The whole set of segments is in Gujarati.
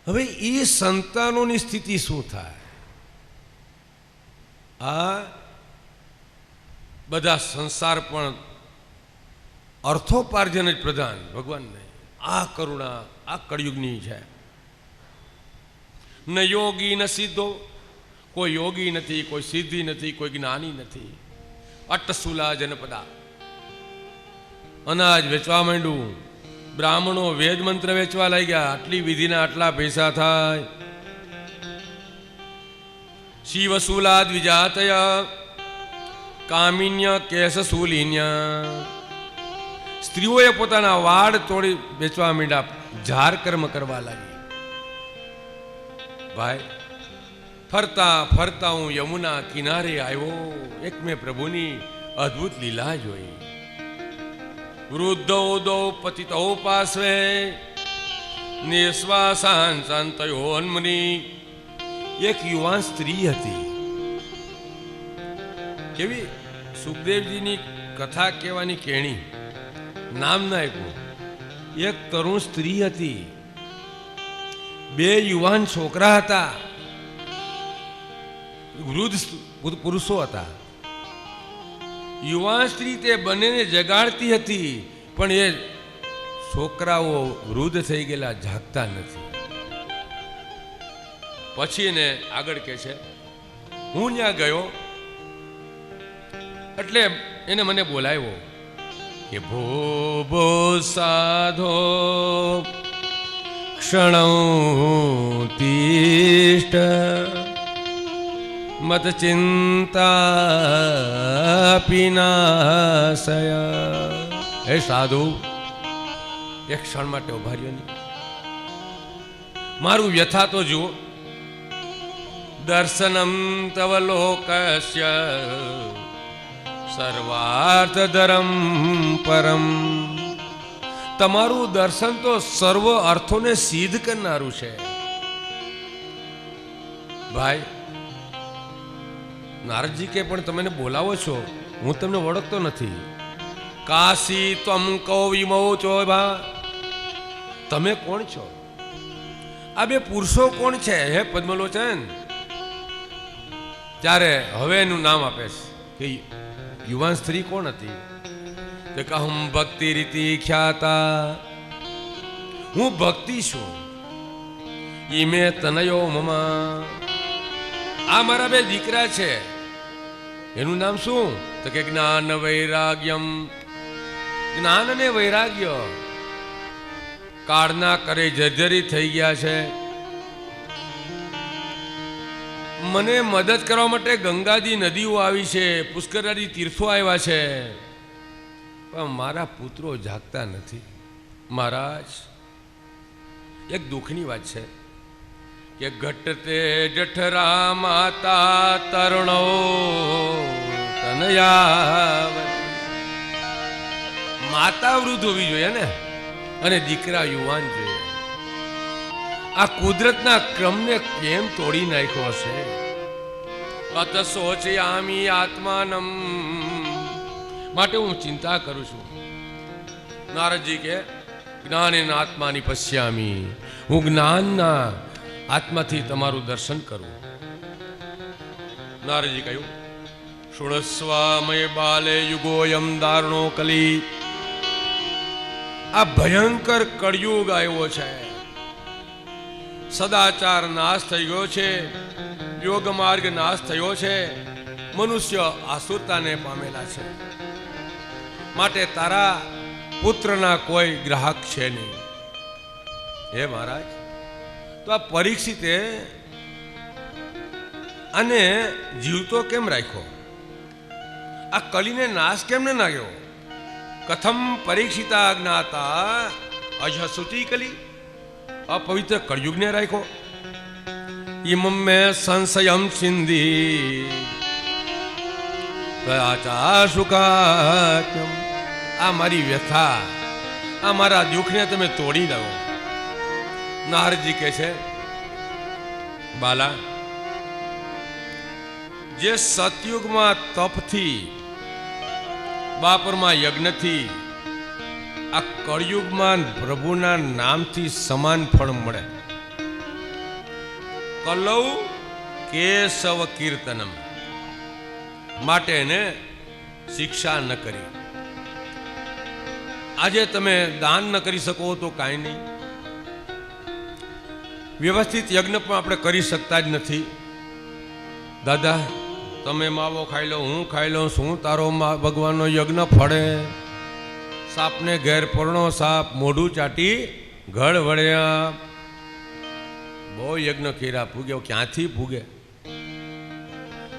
હવે એ સંતાનોની સ્થિતિ શું થાય? આ બધા સંસાર પણ અર્થોપાર્જન જ પ્રધાન ભગવાનને. આ કરુણા આ કળિયુગની છે. ન યોગી ન સિદ્ધો, કોઈ યોગી નથી, કોઈ સિદ્ધિ નથી, કોઈ જ્ઞાની નથી. અટસુલા જનપદા. અનાજ વેચવા માંડ્યું, બ્રાહ્મણો વેદ મંત્ર વેચવા લાગ્યા, આટલી વિધિના આટલા પૈસા થાય. શિવસુલા દ્વિજાતય કામિન્ય કેશસૂલિન્ય. સ્ત્રીઓએ પોતાના વાળ તોડી વેચવા માંડ્યા, ઝાર કર્મ કરવા લાગી. ભાઈ ફરતા ફરતા હું યમુના કિનારે આવ્યો, એક મેં પ્રભુની અદ્ભુત લીલા જોઈ. વૃદ્ધો દો પતિતો પાર્શ્વે નિશ્વાસાન શાંતયોન્મુનિ. એક યુવાન સ્ત્રી હતી. કેવી સુખદેવજીની કથા કહેવાની કેણી, નામ ના આપ્યું. એક તરુણ સ્ત્રી હતી, બે યુવાન છોકરા હતા, વૃદ્ધ પુરુષો હતા. યુવાન સ્ત્રી તે બંનેને જગાડતી હતી, પણ એ છોકરાઓ વૃદ્ધ થઈ ગયેલા, જાગતા નથી. પછી એને આગળ કહે છે, હું ત્યાં ગયો એટલે એને મને બોલાવ્યો કે ભો ભો સાધો ક્ષણૌ તિષ્ઠ મત ચિંતા પિનાશય. હે સાધુ, એક ક્ષણ માટે ઉભા રહ્યો નહીં. મારું વ્યથા તો જુઓ. દર્શનમ તવ લોકસ્ય સર્વાર્થધરમ પરમ. તમારું દર્શન તો સર્વ અર્થોને સિદ્ધ કરનારું છે. ભાઈ નારદજી કે પણ તમે બોલાવો છો, હું તમને ઓળખતો નથી. કાશી ત્વમ કૌ વિમૌ છો. ભા તમે કોણ છો? આ બે પુરુષો કોણ છે? હે પદ્મલોચન. ત્યારે હવે એનું નામ આપે છે કે યુવાન સ્ત્રી કોણ હતી? તો કે હમ ભક્તિ રીતિ ખ્યાતા. હું ભક્તિ છું. ઈમે તનયો મમા. આ મારા બે દીકરા છે. એનું નામ શું? તો કે જ્ઞાન વૈરાગ્યમ. જ્ઞાન અને વૈરાગ્ય કાળના કરે જર્જરી થઈ ગયા છે. મને મદદ કરવા માટે ગંગાજી નદીઓ આવી છે, પુષ્કરાદી તીર્થો આવ્યા છે, પણ મારા પુત્રો જાગતા નથી. મહારાજ એક દુઃખની વાત છે કે ઘટતે જઠરા માતા તરુણો તનયા. માતા વૃદ્ધ હોવી જોઈએ ને, અને દીકરા યુવાન જોઈએ. આ કુદરતના ક્રમને કેમ તોડી નાખ્યો હશે? અત સોચયામી આત્માનમ. માટે હું ચિંતા કરું છું. નારદજી કે જ્ઞાનેન આત્માની પશ્યામી. હું જ્ઞાનના આત્માથી તમારું દર્શન કરું. નારદજી કહ્યું, શુણસ્વામય બાલે યુગોયમ દારુણો કલી. આ ભયંકર કળિયુગ આવ્યો છે. સદાચાર નાશ થઈ ગયો છે, યોગ માર્ગ નાશ થયો છે, મનુષ્ય આસુરતાને પામેલા છે. માટે તારા પુત્રના કોઈ ગ્રાહક છે નહીં. હે મહારાજ, તો આ પરીક્ષિતે અને જીવતો કેમ રાખ્યો? આ કલીને નાશ કેમ ન નાખ્યો? કથમ પરીક્ષિતા જ્ઞાતા અજસુચી કલી. અપવિત્ર કળયુગને રાખ્યો. ઇમમ મેં સંશયમ સિંધી શુકાત્મ. આ મારી વ્યથા, આ મારા દુઃખને તમે તોડી દો. નારદજી કહે છે, બાલા, જે સતયુગમાં તપથી, બાપરમાં યજ્ઞથી, આ કળયુગમાં પ્રભુના નામથી સમાન ફળ મળે. કલૌ કેશવ કીર્તનમ, માટે એને શિક્ષા ન કરી. આજે તમે દાન ન કરી શકો તો કાંઈ નહીં, વ્યવસ્થિત યજ્ઞ પણ આપણે કરી શકતા જ નથી. દાદા તમે માવો ખાઈ લો, હું ખાઈ લઉં, શું તારો ભગવાનનો યજ્ઞ ફળે? સાપને ઘેર પરણો સાપ, મોઢું ચાટી ઘડ વળ્યા. બહુ યજ્ઞ કર્યા, પૂગ્યો ક્યાંથી પૂગે?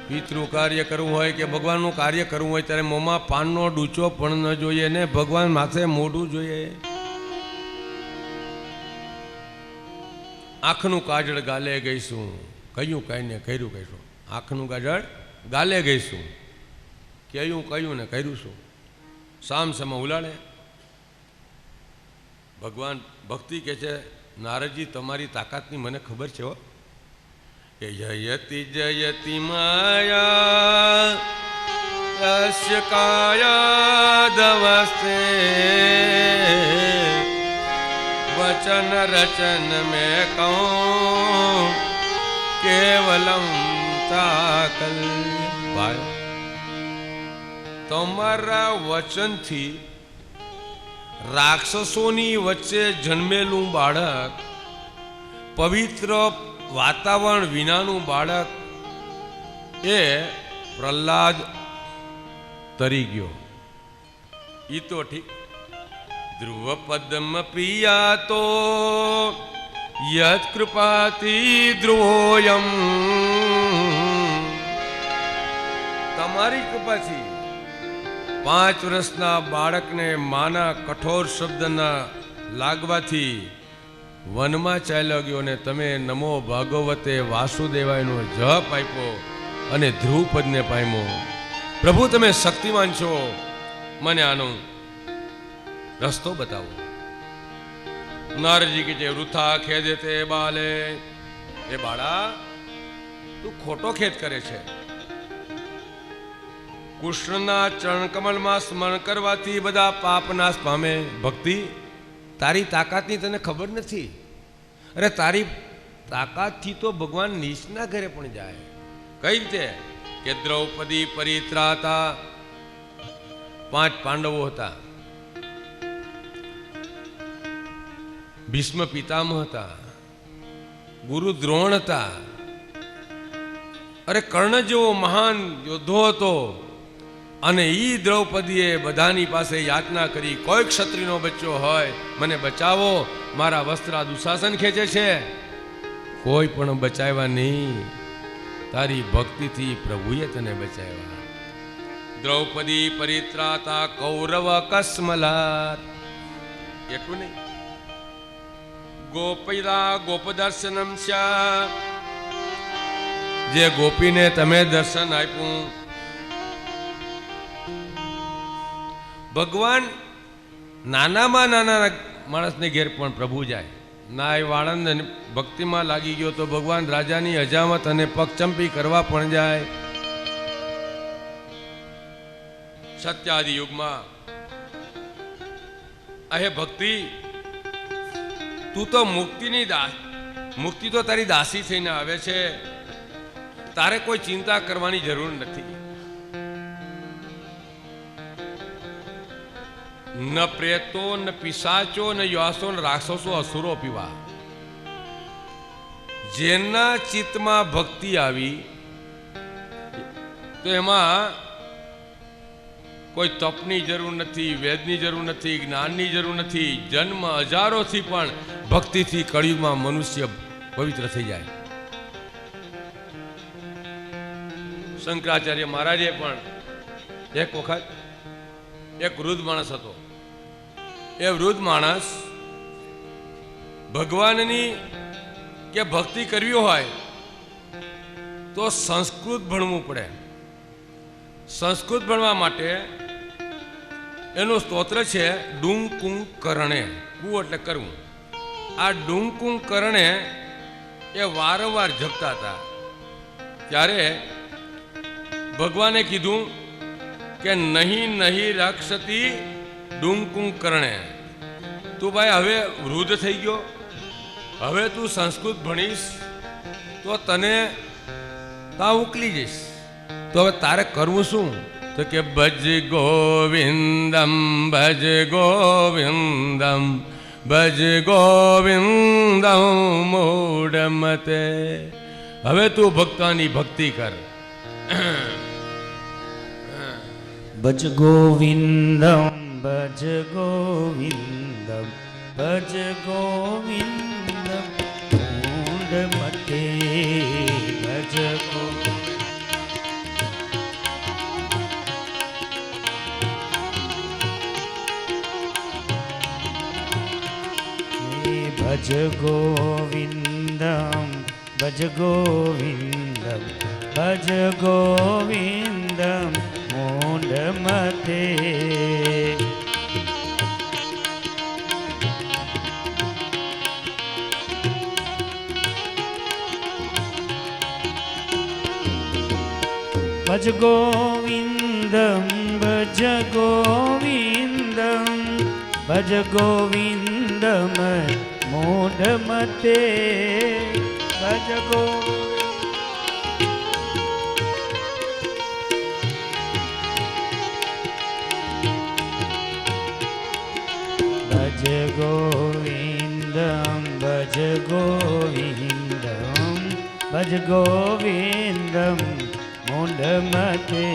પિતૃ કાર્ય કરવું હોય કે ભગવાનનું કાર્ય કરવું હોય ત્યારે મોંમાં પાનનો ડૂચો પણ ન જોઈએ ને ભગવાન માથે મોઢું જોઈએ. આંખનું કાજળ ગાલે ગઈશું, કયું કહીને કર્યું કહીશું. આંખનું કાજળ ગાલે ગઈશું, કહ્યું ને કર્યું શું? સામ સામા ઉલાડે. ભગવાન ભક્તિ કહે છે, નારદજી તમારી તાકાતની મને ખબર છે હો, કે જયતિ જયતિ માયા યસ્ય કાયાદવસ્તે વચન રચન મેં કહું કેવલમ તાકલ. ભાઈ તમારા વચનથી રાક્ષસોની વચ્ચે જન્મેલું બાળક, પવિત્ર વાતાવરણ વિનાનું બાળક, એ પ્રહલાદ તરી ગયો. ઈ તો ઠીક. ધ્રુવ પદ્મ પિયા તો યત કૃપાતી ધ્રુવોયમ, તમારી કૃપાથી 5 વર્ષના બાળકને માના કઠોર શબ્દના લાગવાથી વનમાં ચાલ્યો ગયો ને તમે નમો ભાગવતે વાસુદેવાયનો જપ આપ્યો અને ધ્રુવપદને પામ્યો. પ્રભુ તમે શક્તિમાન છો, મને આનો રસ્તો બતાવો. નારદજી કે જે વૃથા ખેદે તે બાલે, એ બાળા તું ખોટો ખેદ કરે છે. કૃષ્ણના ચરણ કમલમાં સ્મરણ કરવાથી બધા પાપ નાશ પામે. ભક્તિ તારી તાકાતની તને ખબર નથી. અરે તારી તાકાતથી તો ભગવાન નીચના ઘરે પણ જાય. કઈ રીતે? કે દ્રૌપદી પરિત્રાતા, 5 પાંડવો હતા, ભીષ્મ પિતામહ હતા, ગુરુ દ્રોણ હતા, અરે કર્ણ જેવો મહાન યોદ્ધો હતો. અને ઈ દ્રૌપદીએ બધાની પાસે યાચના કરી, કોઈ ક્ષત્રિયનો બચ્ચો હોય મને બચાવો, મારા વસ્ત્ર દુશાસન ખેંચે છે. કોઈ પણ બચાવ્યા નહીં, તારી ભક્તિથી પ્રભુએ તને બચાવ્યા. દ્રૌપદી પરિત્રાતા કૌરવ કસ્મલાત, એટલું નહીં, ગોપીલા ગોપદર્શનમ સ્યા, જે ગોપીને તમે દર્શન આપ્યું. ભગવાન નાનામાં નાના માણસને ઘેર પણ પ્રભુ જાય. નાય વાળંદ ભક્તિમાં લાગી ગયો તો ભગવાન રાજાની હજામત અને પગચંપી કરવા પણ જાય. સત્યાદિ યુગમાં અહે ભક્તિ, તું તો મુક્તિની મુક્તિ તો તારી દાસી થઈને આવે છે, તારે કોઈ ચિંતા કરવાની જરૂર નથી. ન પ્રેતો ન પિશાચો ન યાસો ન રાક્ષસો અસુરો પીવા. જેના ચિત્તમાં ભક્તિ આવી તો એમાં કોઈ તપની જરૂર નથી, વેદની જરૂર નથી, જ્ઞાનની જરૂર નથી. જન્મ હજારોથી પણ ભક્તિથી કળિયુગમાં મનુષ્ય પવિત્ર થઈ જાય. શંકરાચાર્ય મહારાજે પણ એક વખત એક વૃદ્ધ માણસ હતો. એ વૃદ્ધ માણસ ભગવાનની કે ભક્તિ કરવી હોય તો સંસ્કૃત ભણવું પડે. સંસ્કૃત ભણવા માટે એનું સ્તોત્ર છે ડુંકું કરણે. કુ એટલે કરવું. આ ડુંકું કરણે એ વારંવાર જપતા હતા. ત્યારે ભગવાને કીધું કે નહીં નહીં રક્ષતી ડુંકું કરણે. તું ભાઈ હવે વૃદ્ધ થઈ ગયો, હવે તું સંસ્કૃત ભણીશ તો તને તા ઉકલી જઈશ. તો હવે તારે કરવું શું? તો કે ભજ ગોવિંદમ ભજ ગોવિંદમ ભજ ગોવિંદમ મૂઢમતે. હવે તું ભક્તોની ભક્તિ કર. ભજ ગોવિંદમ ભજ ગોવિંદમ ભજ ગોવિંદમ મૂઢમતે ભજ ભજ ગોવિંદમ ભજ ગોવિંદમ ભજ ગોવિંદમ મૂઢમતે. ભજ ગોવિંદમ ભજ ગોવિંદમ ભજ ગોવિંદમ મૂઢમતે ભજ ભજ ગોવિંદમ ભજ ગોવિંદમ ભજ ગોવિંદમ મૂઢમતે.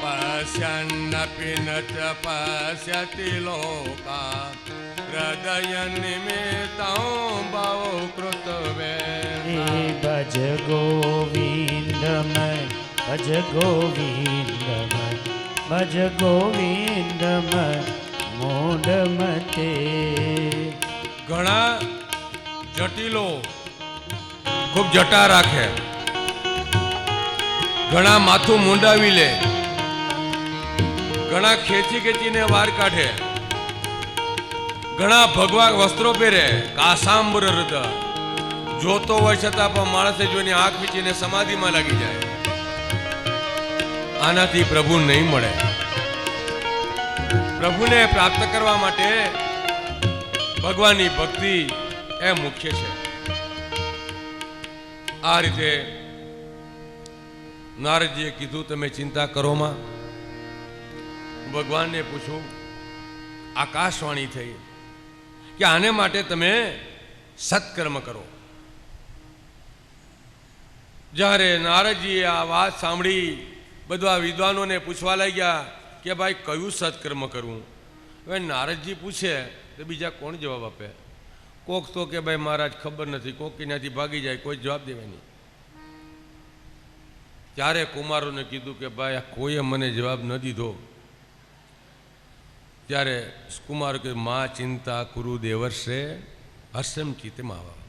પશ્યન્નપિ ન પશ્યતિ લોકા હૃદય નિમિત્તં બહુકૃત ભજ ગોવિંદમ ભજ ગોવિંદમ ભજ ગોવિંદમ મૂઢમતે. ઘણા જટિલો ખૂબ જટા રાખે, ઘણા માથું મુંડાવી લે, ઘણા ખેંચી ખેંચીને વાર કાઢે, ઘણા ભગવા વસ્ત્રો પહેરે, કાસાંબર હૃદય જોતો હોય છતાં પણ માણસે જોઈને આંખ વીંચીને સમાધિમાં લાગી જાય. આનાથી પ્રભુ નહીં મળે. પ્રભુને પ્રાપ્ત કરવા માટે ભગવાનની ભક્તિ એ મુખ્ય છે. આ રીતે નારદજીએ કીધું તમે ચિંતા કરોમાં. ભગવાનને પૂછું, આકાશવાણી થઈ કે આને માટે તમે સત્કર્મ કરો. જ્યારે નારદજીએ આ વાત સાંભળી બધા વિદ્વાનોને પૂછવા લાગ્યા કે ભાઈ કયું સત્કર્મ કરવું. હવે નારદજી પૂછે તો બીજા કોણ જવાબ આપે? કોક તો કે ભાઈ મહારાજ ખબર નથી, કોક એનાથી ભાગી જાય, કોઈ જવાબ દેવે નહીં. ત્યારે કુમારોને કીધું કે ભાઈ આ કોઈએ મને જવાબ ન દીધો. ત્યારે કુમાર કે મા ચિંતા કુરુ દેવર્ષે હર્ષમ ચિત્તમાં આવા.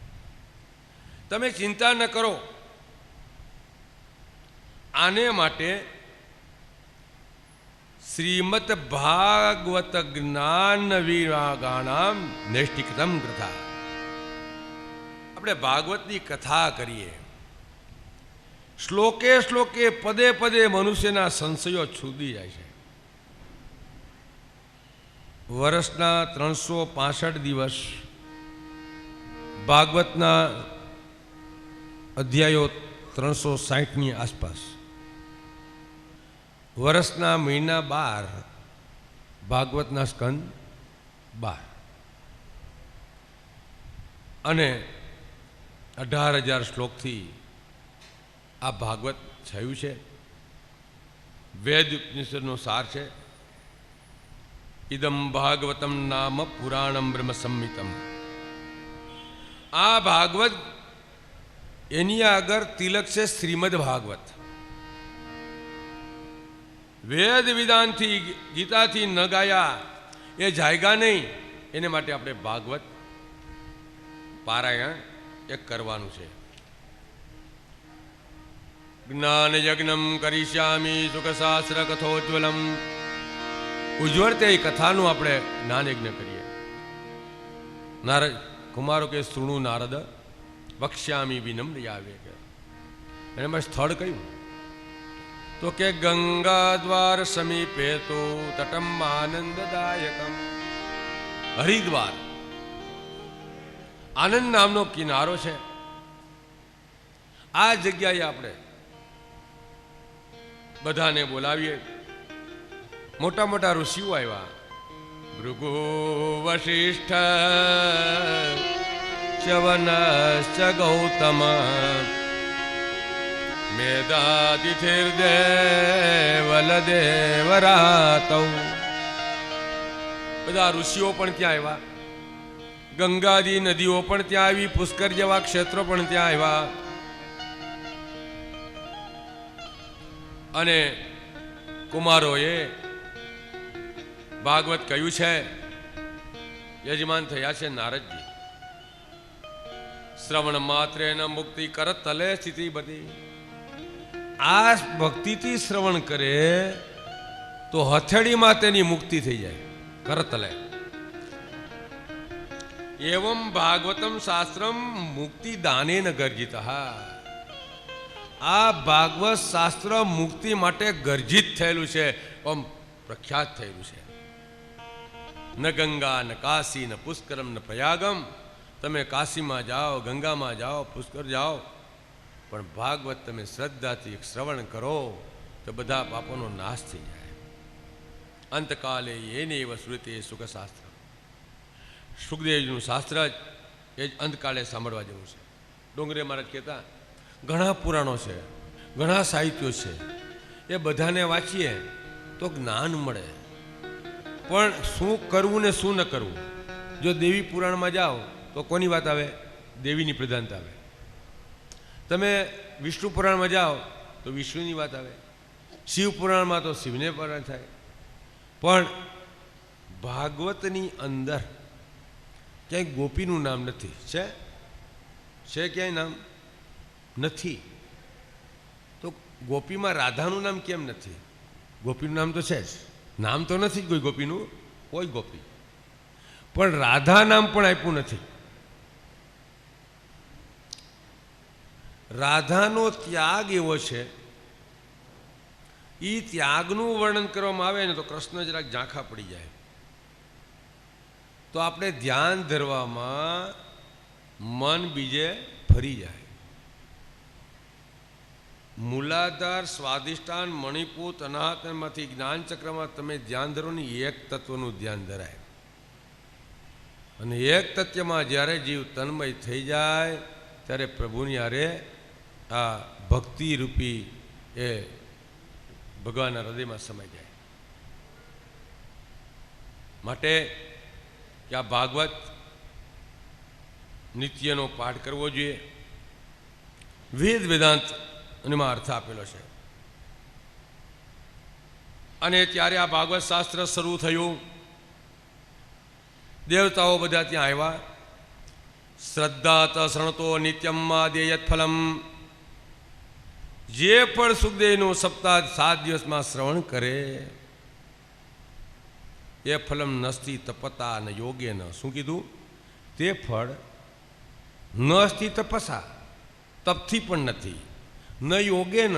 તમે ચિંતા ન કરો. આને માટે શ્રીમદ ભાગવત જ્ઞાન વિરાગાણામ નૈષ્ટિકતમ કથા. આપણે ભાગવતની કથા કરીએ. શ્લોકે શ્લોકે પદે પદે મનુષ્યના સંશયો છૂદી જાય છે. વર્ષના 365 દિવસ ભાગવતના અધ્યાયો 360ની આસપાસ, વર્ષના મહિના 12 ભાગવતના સ્કંદ 12 અને 18,000 શ્લોકથી આ ભાગવત થયું છે. વેદ ઉપનિષદનો સાર છે. ઇદમ ભાગવતમ નામ પુરાણમ બ્રહ્મ સંહિતમ. આ ભાગવત એની આગળ તિલક છે શ્રીમદ ભાગવત. વેદ વિધાનથી ગીતાથી ન ગાયા એ જાયગા નહીં. એને માટે આપણે ભાગવત પારાયણ એક કરવાનું છે. જ્ઞાન યજ્ઞમ કરીશ્યામી સુખ શાસ્ત્ર કથોજ્વલમ. ઉજ્જવળ તે કથાનું આપણે જ્ઞાન યજ્ઞ કરીએ. નારદ કુમારો કે શૃણુ નારદ વક્ષ્યામી વિનમ્ર આવે કે અને એમાં સ્થળ કયું? તો કે ગંગા દ્વાર સમીપે તો તટમ આનંદદાયકમ. હરિદ્વાર આનંદ નામનો કિનારો છે. આ જગ્યાએ આપણે બધાને બોલાવીએ. મોટા મોટા ઋષિઓ આવ્યા. ભૃગુ વશિષ્ઠ ચ્યવનશ્ચ ગૌતમ મેધાતિથિર્દેવલદેવરાતૌ. બધા ઋષિઓ પણ ત્યાં આવ્યા. ગંગાદી નદીઓ પણ ત્યાં આવી. પુષ્કર જેવા ક્ષેત્રો પણ ત્યાં આવ્યા. અને કુમારોએ ભાગવત કહ્યું છે. યજમાન થયા છે નારદજી. શ્રવણ માત્રે ન મુક્તિ કરત તલે સ્થિતિ બધી. આ ભક્તિથી શ્રવણ કરે તો હથેળીમાં તેની મુક્તિ થઈ જાય. કરતલે એવમ ભાગવતમ શાસ્ત્રમ મુક્તિ દાનેન ગર્જિતઃ. આ ભાગવત શાસ્ત્ર મુક્તિ માટે ગર્જિત થયેલું છે, આમ પ્રખ્યાત થયેલું છે. ન ગંગા ન કાશી ન પુષ્કરમ ન પ્રયાગમ. તમે કાશીમાં જાઓ, ગંગામાં જાઓ, પુષ્કર જાઓ, પણ ભાગવત તમે શ્રદ્ધાથી શ્રવણ કરો તો બધા પાપોનો નાશ થઈ જાય. અંતકાલે એનેવ શ્રુતે સુખશાસ્ત્ર. સુખદેવજીનું શાસ્ત્ર જ એ જ અંતકાળે સાંભળવા જેવું છે. ડોંગરે મહારાજ કહેતા ઘણા પુરાણો છે, ઘણા સાહિત્યો છે, એ બધાને વાંચીએ તો જ્ઞાન મળે, પણ શું કરવું ને શું ન કરવું. જો દેવી પુરાણમાં જાઓ તો કોની વાત આવે? દેવીની પ્રધાનતા આવે. તમે વિષ્ણુ પુરાણમાં જાઓ તો વિષ્ણુની વાત આવે. શિવ પુરાણમાં તો શિવને પુરાણ થાય. પણ ભાગવતની અંદર ક્યાંય ગોપીનું નામ નથી. છે ક્યાંય નામ નથી. તો ગોપીમાં રાધાનું નામ કેમ નથી? ગોપીનું નામ તો છે જ, નામ તો નથી જ કોઈ ગોપીનું, કોઈ ગોપી, પણ રાધા નામ પણ આપ્યું નથી. રાધાનો ત્યાગ એવો છે, એ ત્યાગનું વર્ણન કરવામાં આવે ને તો કૃષ્ણ જરાક ઝાંખા પડી જાય. તો આપણે ધ્યાન ધરવામાં મન બીજે ફરી જાય. મૂલાધાર, સ્વાધિષ્ઠાન, મણિપૂત, અનાહતમાંથી જ્ઞાનચક્રમાં તમે ધ્યાન ધરો ને એક તત્વનું ધ્યાન ધરાય. અને એક તત્વમાં જ્યારે જીવ તન્મય થઈ જાય ત્યારે પ્રભુની હારે આ ભક્તિ રૂપી એ ભગવાનના હૃદયમાં સમાઈ જાય. માટે કે આ ભાગવત નિત્યનો પાઠ કરવો જોઈએ. વેદ વેદાંત એમાં અર્થ આપેલો છે. અને ત્યારે આ ભાગવત શાસ્ત્ર શરૂ થયું. દેવતાઓ બધા ત્યાં આવ્યા. શ્રદ્ધાત શૃણતો નિત્યમ આદેયત ફલમ. જે પણ સુખદેવનું સપ્તાહ 7 દિવસમાં શ્રવણ કરે એ ફલમ નસ્તિ તપતા ન યોગે ન. શું કીધું? તે ફળ ન અસ્તિ તપસા, તપથી પણ નથી, ન યોગે ન,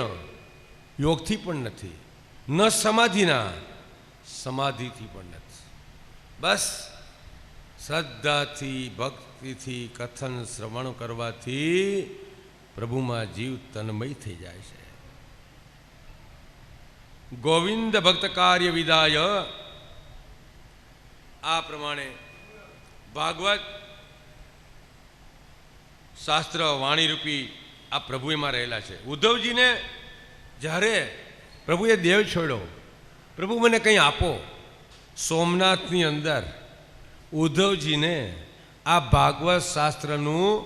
યોગથી પણ નથી, ન સમાધિના, સમાધિથી પણ નથી. બસ શ્રદ્ધાથી, ભક્તિથી, કથન શ્રવણ કરવાથી પ્રભુમાં જીવ તન્મય થઈ જાય છે. ગોવિંદ ભક્ત કાર્ય વિદાય. આ પ્રમાણે ભાગવત શાસ્ત્ર વાણીરૂપી આ પ્રભુ એમાં રહેલા છે. ઉદ્ધવજીને જ્યારે પ્રભુએ દેવ છોડ્યો, પ્રભુ મને કંઈ આપો, સોમનાથની અંદર ઉદ્ધવજીને આ ભાગવત શાસ્ત્રનું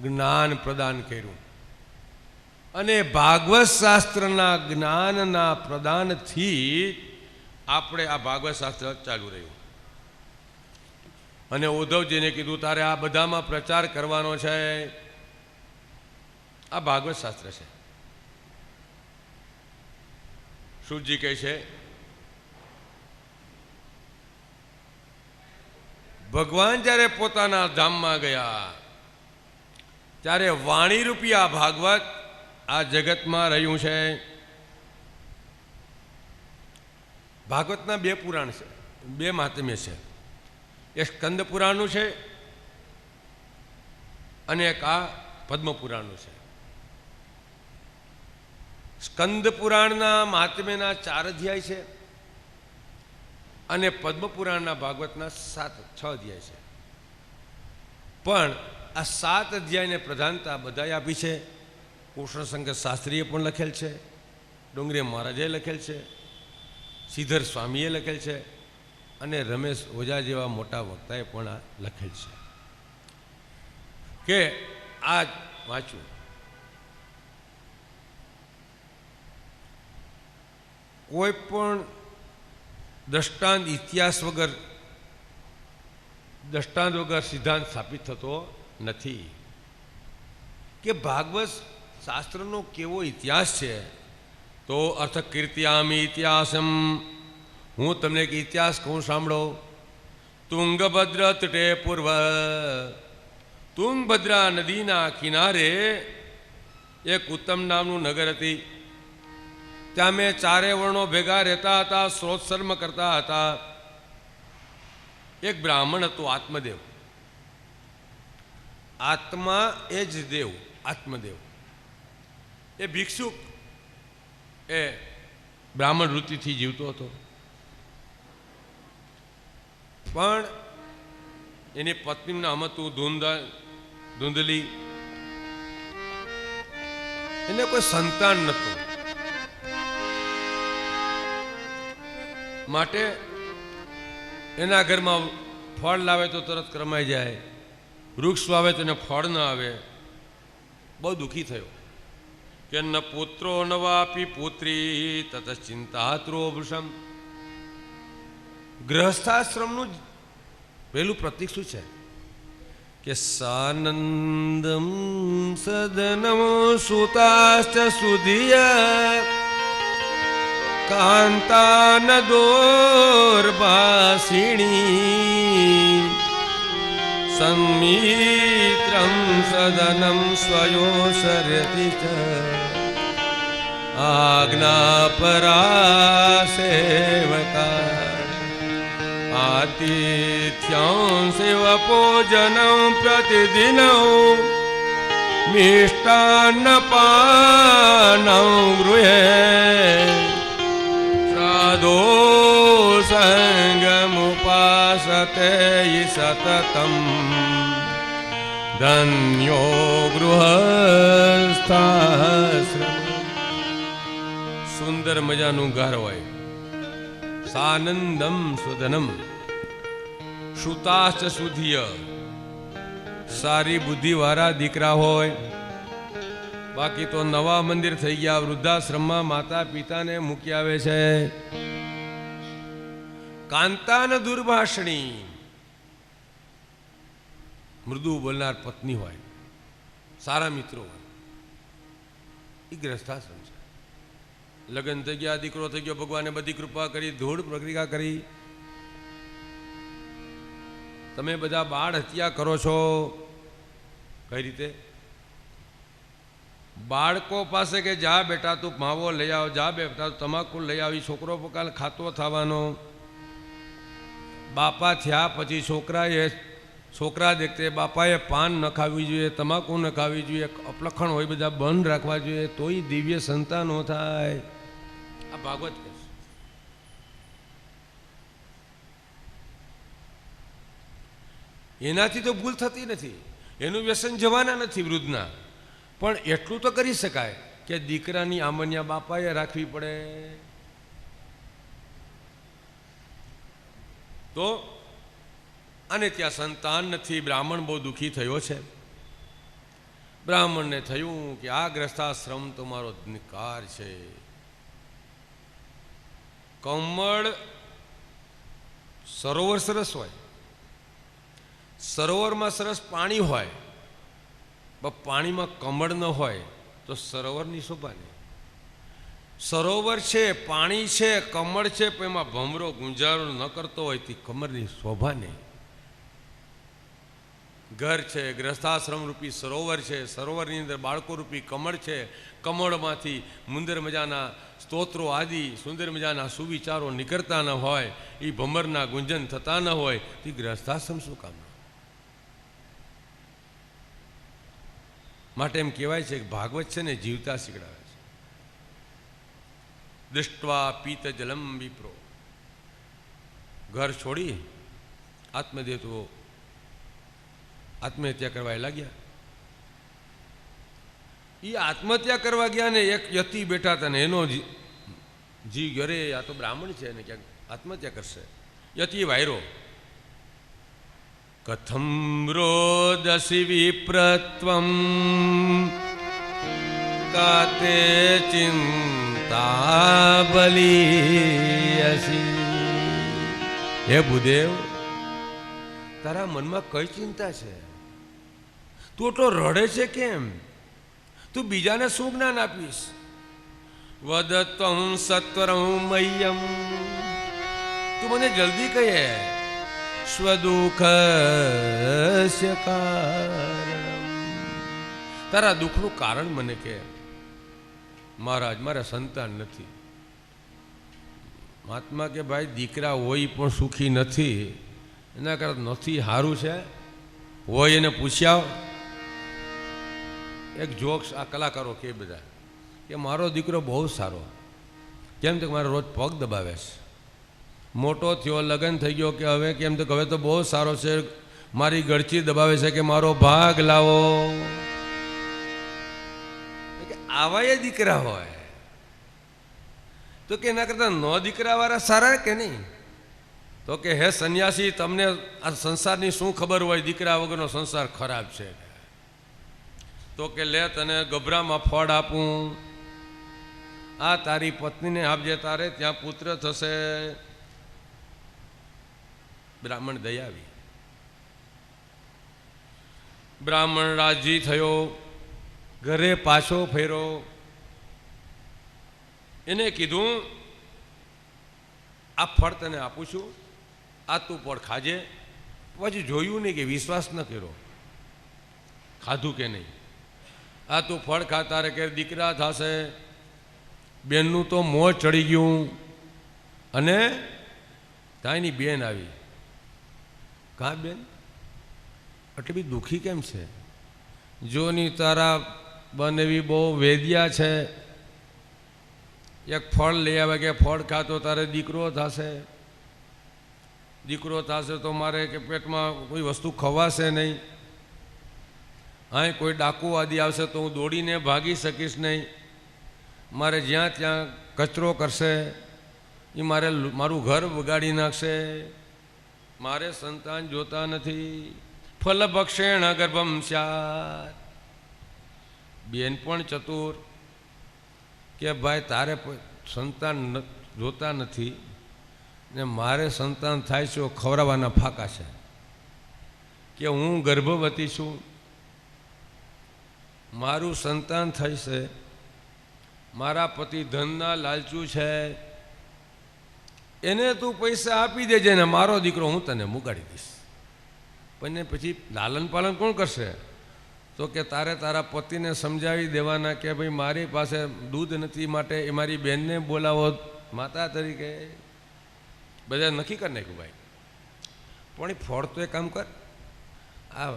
જ્ઞાન પ્રદાન કર્યું. અને ભાગવત શાસ્ત્રના જ્ઞાનના પ્રદાનથી આપણે આ ભાગવત શાસ્ત્ર ચાલુ રહ્યું. અને ઉદ્ધવજીને કીધું તારે આ બધામાં પ્રચાર કરવાનો છે. આ ભાગવત શાસ્ત્ર છે. શુદ્ધજી કહે છે ભગવાન જ્યારે પોતાના ધામમાં ગયા ત્યારે વાણીરૂપી આ ભાગવત આ જગતમાં રહ્યું છે. ભાગવતના 2 પુરાણ છે, 2 મહાત્મ્ય છે. એક સ્કંદ પુરાણનું છે અને એક આ પદ્મ પુરાણનું છે. સ્કંદ પુરાણના મહાત્મ્યના 4 અધ્યાય છે અને પદ્મ પુરાણના ભાગવતના 6 અધ્યાય છે. પણ આ 7 અધ્યાયને પ્રધાનતા બધાએ આપી છે. કૃષ્ણશંકર શાસ્ત્રીએ પણ લખેલ છે, ડુંગરી મહારાજે લખેલ છે, શ્રીધર સ્વામીએ લખેલ છે અને રમેશ ઓઝા જેવા મોટા વક્તાએ પણ આ લખેલ છે. કે આ વાંચું, કોઈ પણ દ્રષ્ટાંત ઇતિહાસ વગર સિદ્ધાંત સ્થાપિત થતો નથી. કે ભાગવત શાસ્ત્રનો કેવો ઇતિહાસ છે, તો અર્થ કીર્ત્યામી ઇતિહાસમ, હું તમને એક ઇતિહાસ કહું, સાંભળો. તુંગભદ્ર તટે પૂર્વ, તુંગભદ્રા નદીના કિનારે એક ઉત્તમ નામનું નગર હતી. ત્યાં મેં 4 વર્ણો ભેગા રહેતા હતા, સ્રોતસર્મ કરતા હતા. એક બ્રાહ્મણ હતો, આત્મદેવ. આત્મા એ જ દેવ, આત્મદેવ. એ ભિક્ષુક, એ બ્રાહ્મણ વૃત્તિથી જીવતો હતો. પણ એની પત્નીનું નામ હતું ધૂંધલી. એને કોઈ સંતાન નહોતું. માટે એના ઘરમાં ફળ લાવે તો તરત કરમાઈ જાય, વૃક્ષ વાવે તો એને ફળ ન આવે. બહુ દુઃખી થયો કે ન પુત્રો ન વાપી પુત્રી તત ચિંતાત્રો વૃષમ. ગૃહસ્થાશ્રમનું પહેલું પ્રતીક શું છે? કે સાનંદમ સદનમ સુતાશ્ચ સુધિય કાંતા ન દોર્ભાષિણી સંમિત્રમ સદનમ સ્વયો સરતિ ચ આજ્ઞાપરા સેવકા આતિથ્યં શિવપૂજनं પ્રતિદિनं મિષ્ટાન્નપાनं ગૃહે સાધો સંગમુપાસતે સતતમ ધન્યો ગૃહસ્થાશ્રમ. સુંદર મજાનું ઘર હોય, સાનંદમ સુધનમ, સુતાશ્ચ સુધિય, સારી બુદ્ધિવાળા દીકરા હોય. બાકી તો નવા મંદિર થઈ ગયા, વૃદ્ધાશ્રમમાં માતા પિતાને મૂકી આવે છે. કાંતાન દુર્ભાષણી, મૃદુ બોલનાર પત્ની હોય, સારા મિત્રો હોય. એ ગ્રસ્થાશ્રમ છે. લગ્ન થઈ ગયા, દીકરો થઈ ગયો, ભગવાને બધી કૃપા કરી, ધૂળ પ્રક્રિયા કરી. તમે બધા બાળ હત્યા કરો છો. કઈ રીતે? બાળકો પાસે કે જા બેટા તું માવો લઈ આવ, જા બેટા તમાકુ લઈ આવી, છોકરો પકાલ ખાતો થવાનો. બાપા થયા પછી છોકરા દેખતે બાપાએ પાન ન ખાવી જોઈએ, તમાકુ ન ખાવી જોઈએ, અપલખણ હોય બધા બંધ રાખવા જોઈએ, તોય દિવ્ય સંતાનો થાય. આ ભાગવત કહે છે. એનાથી તો ભૂલ થતી નથી, એનું વ્યસન જવાના નથી વૃદ્ધના. પણ એટલું તો કરી શકાય કે દીકરાની આમન્યા બાપાએ રાખવી પડે. તો અને ત્યાં સંતાન નથી. બ્રાહ્મણ બહુ દુઃખી થયો છે. બ્રાહ્મણને થયું કે આ ગ્રસ્થાશ્રમ તો મારો નિકાર છે. કમળ સરોવર સરસ હોય, સરોવરમાં સરસ પાણી હોય, પણ પાણીમાં કમળ ન હોય તો સરોવરની શોભા નહીં. સરોવર છે, પાણી છે, કમળ છે, પણ એમાં ભમરો ગુંજારો ન કરતો હોય તે કમળની શોભા નહીં. ઘર છે, ગ્રસ્થાશ્રમ રૂપી સરોવર છે, સરોવરની અંદર બાળકો રૂપી કમળ છે, કમળમાંથી મુંદર મજાના સ્તોત્રો આદિ સુંદર મજાના સુવિચારો નીકળતા ન હોય, એ ભમરના ગુંજન થતા ન હોય, તે ગ્રસ્થાશ્રમ શું કામનો? માટે એમ કહેવાય છે કે ભાગવત છે ને જીવતા શીખડાવે છે. દૃષ્ટવા પીત જલમ વિપ્રો, ઘર છોડી આત્મદેતો આત્મહત્યા કરવા લાગ્યા. એ આત્મહત્યા કરવા ગયા ને એક યતિ બેઠા હતા ને એનો જીવ ગયો, રે આ તો બ્રાહ્મણ છે ને ક્યાંક આત્મહત્યા કરશે. યતિ વાયરો, કથમ રોદસી વિપ્રત્વમ કાતે ચિંતા બલિયસી. હે ભૂદેવ, તારા મનમાં કઈ ચિંતા છે? તું એટલો રડે છે કેમ? તું બીજાને શું જ્ઞાન આપીશ? વદત્વં સત્વરં મહ્યમ, તું મને જલ્દી કહે સ્વદુઃખસ્ય કારણમ, તારા દુઃખનું કારણ મને કહે. મહારાજ, મારા સંતાન નથી. મહાત્મા કે ભાઈ દીકરા હોય પણ સુખી નથી, એના કરતા નથી સારું છે. હોય એને પૂછ્યા. એક જોક્સ આ કલાકારો કે બધા કે મારો દીકરો બહુ સારો, કેમ તો મારો રોજ પગ દબાવે છે. મોટો થયો, લગ્ન થઈ ગયો કે હવે કેમ તો હવે તો બહુ સારો છે, મારી ગળચી દબાવે છે કે મારો ભાગ લાવો. આવા એ દીકરા હોય તો કે એના કરતા નો દીકરાવાળા સારા કે નહીં? તો કે હે સંન્યાસી, તમને આ સંસારની શું ખબર હોય? દીકરા વગરનો સંસાર ખરાબ છે. તો કે લે, તને ગભરામાં ફળ આપું, આ તારી પત્નીને આપજે, તારે ત્યાં પુત્ર થશે. બ્રાહ્મણ દયાવી. બ્રાહ્મણ રાજી થયો, ઘરે પાછો ફેરો. એને કીધું આ ફળ તને આપું છું, આ તું ફળ ખાજે. પછી જોયું નહીં કે વિશ્વાસ ન કર્યો, ખાધું કે નહીં. આ તું ફળ ખા, તારે કે દીકરા થશે. બેનનું તો મોં ચડી ગયું અને તાઈની બેન આવી. કાં બેન એટલી બી દુઃખી કેમ છે? જોની તારા બનેવી બહુ વેદ્યા છે, એક ફળ લઈ આવે કે ફળ ખાતો તારે દીકરો થશે. દીકરો થશે તો મારે કે પેટમાં કોઈ વસ્તુ ખવાશે નહીં. અહીં કોઈ ડાકુ આદિ આવશે તો હું દોડીને ભાગી શકીશ નહીં. મારે જ્યાં ત્યાં કચરો કરશે, એ મારું ઘર બગાડી નાખશે. મારે સંતાન જોતા નથી. ફલભક્ષેણ ગર્ભમ સ્યાત. બેન પણ ચતુર કે ભાઈ તારે સંતાન જોતા નથી ને મારે સંતાન થાય છે, ખવડાવવાના ફાંકા છે. કે હું ગર્ભવતી છું, મારું સંતાન થશે, મારા પતિ ધનના લાલચુ છે, એને તું પૈસા આપી દેજે ને મારો દીકરો હું તને મુકાડી દઈશ. પણ પછી લાલન પાલન કોણ કરશે? તો કે તારે તારા પતિને સમજાવી દેવાના કે ભાઈ મારી પાસે દૂધ નથી, માટે એ મારી બહેનને બોલાવો માતા તરીકે. બધા નક્કી કરી નાખ્યું ભાઈ. પણ એ ફળ તો એક કામ કર, આ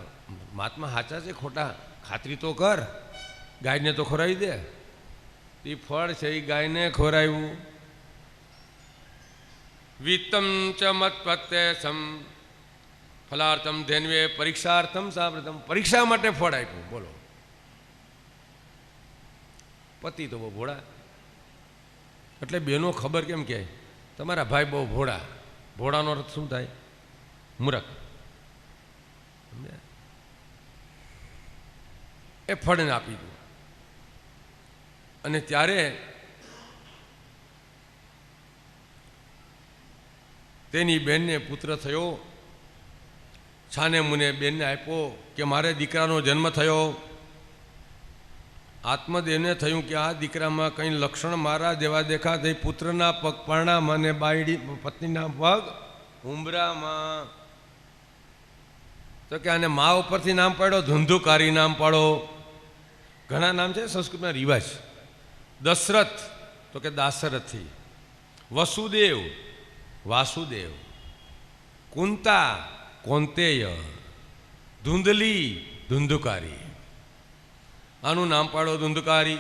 મહાત્મા સાચા છે ખોટા ખાતરી તો કર, ગાયને તો ખોરાવી દે. એ ફળ છે એ ગાયને ખોરાવ્યું. વિત્તમ ચ મત પ્રત્યસમ ફલાર્થમ ધેન્વે પરીક્ષાર્થમ સાવ્રતમ. પરીક્ષા માટે ફળ આપ્યું. બોલો, પતિ તો બહુ ભોળા. એટલે બેનો ખબર કેમ કે તમારા ભાઈ બહુ ભોળા. ભોળાનો અર્થ શું થાય? મૂરખ. એ ફળને આપી દઉં. અને ત્યારે તેની બેનને પુત્ર થયો. છાને મુને બેનને આપ્યો કે મારે દીકરાનો જન્મ થયો. આત્મદેવને થયું કે આ દીકરામાં કંઈ લક્ષણ મારા જેવા દેખાતા. પુત્રના પગ પરણામાં અને બાયડી પત્નીના પગ ઉંબરામાં. તો કે આને મા ઉપરથી નામ પાડો, ધુંધુકારી નામ પાડો, ઘણા નામ છે સંસ્કૃતના રિવાજ. દશરથ તો કે દાસરથી, વસુદેવ વાસુદેવ, કુંતા કોંતેય, ધુંધલી ધુંધુકારી. આનું નામ પાડો ધુંધુકારી.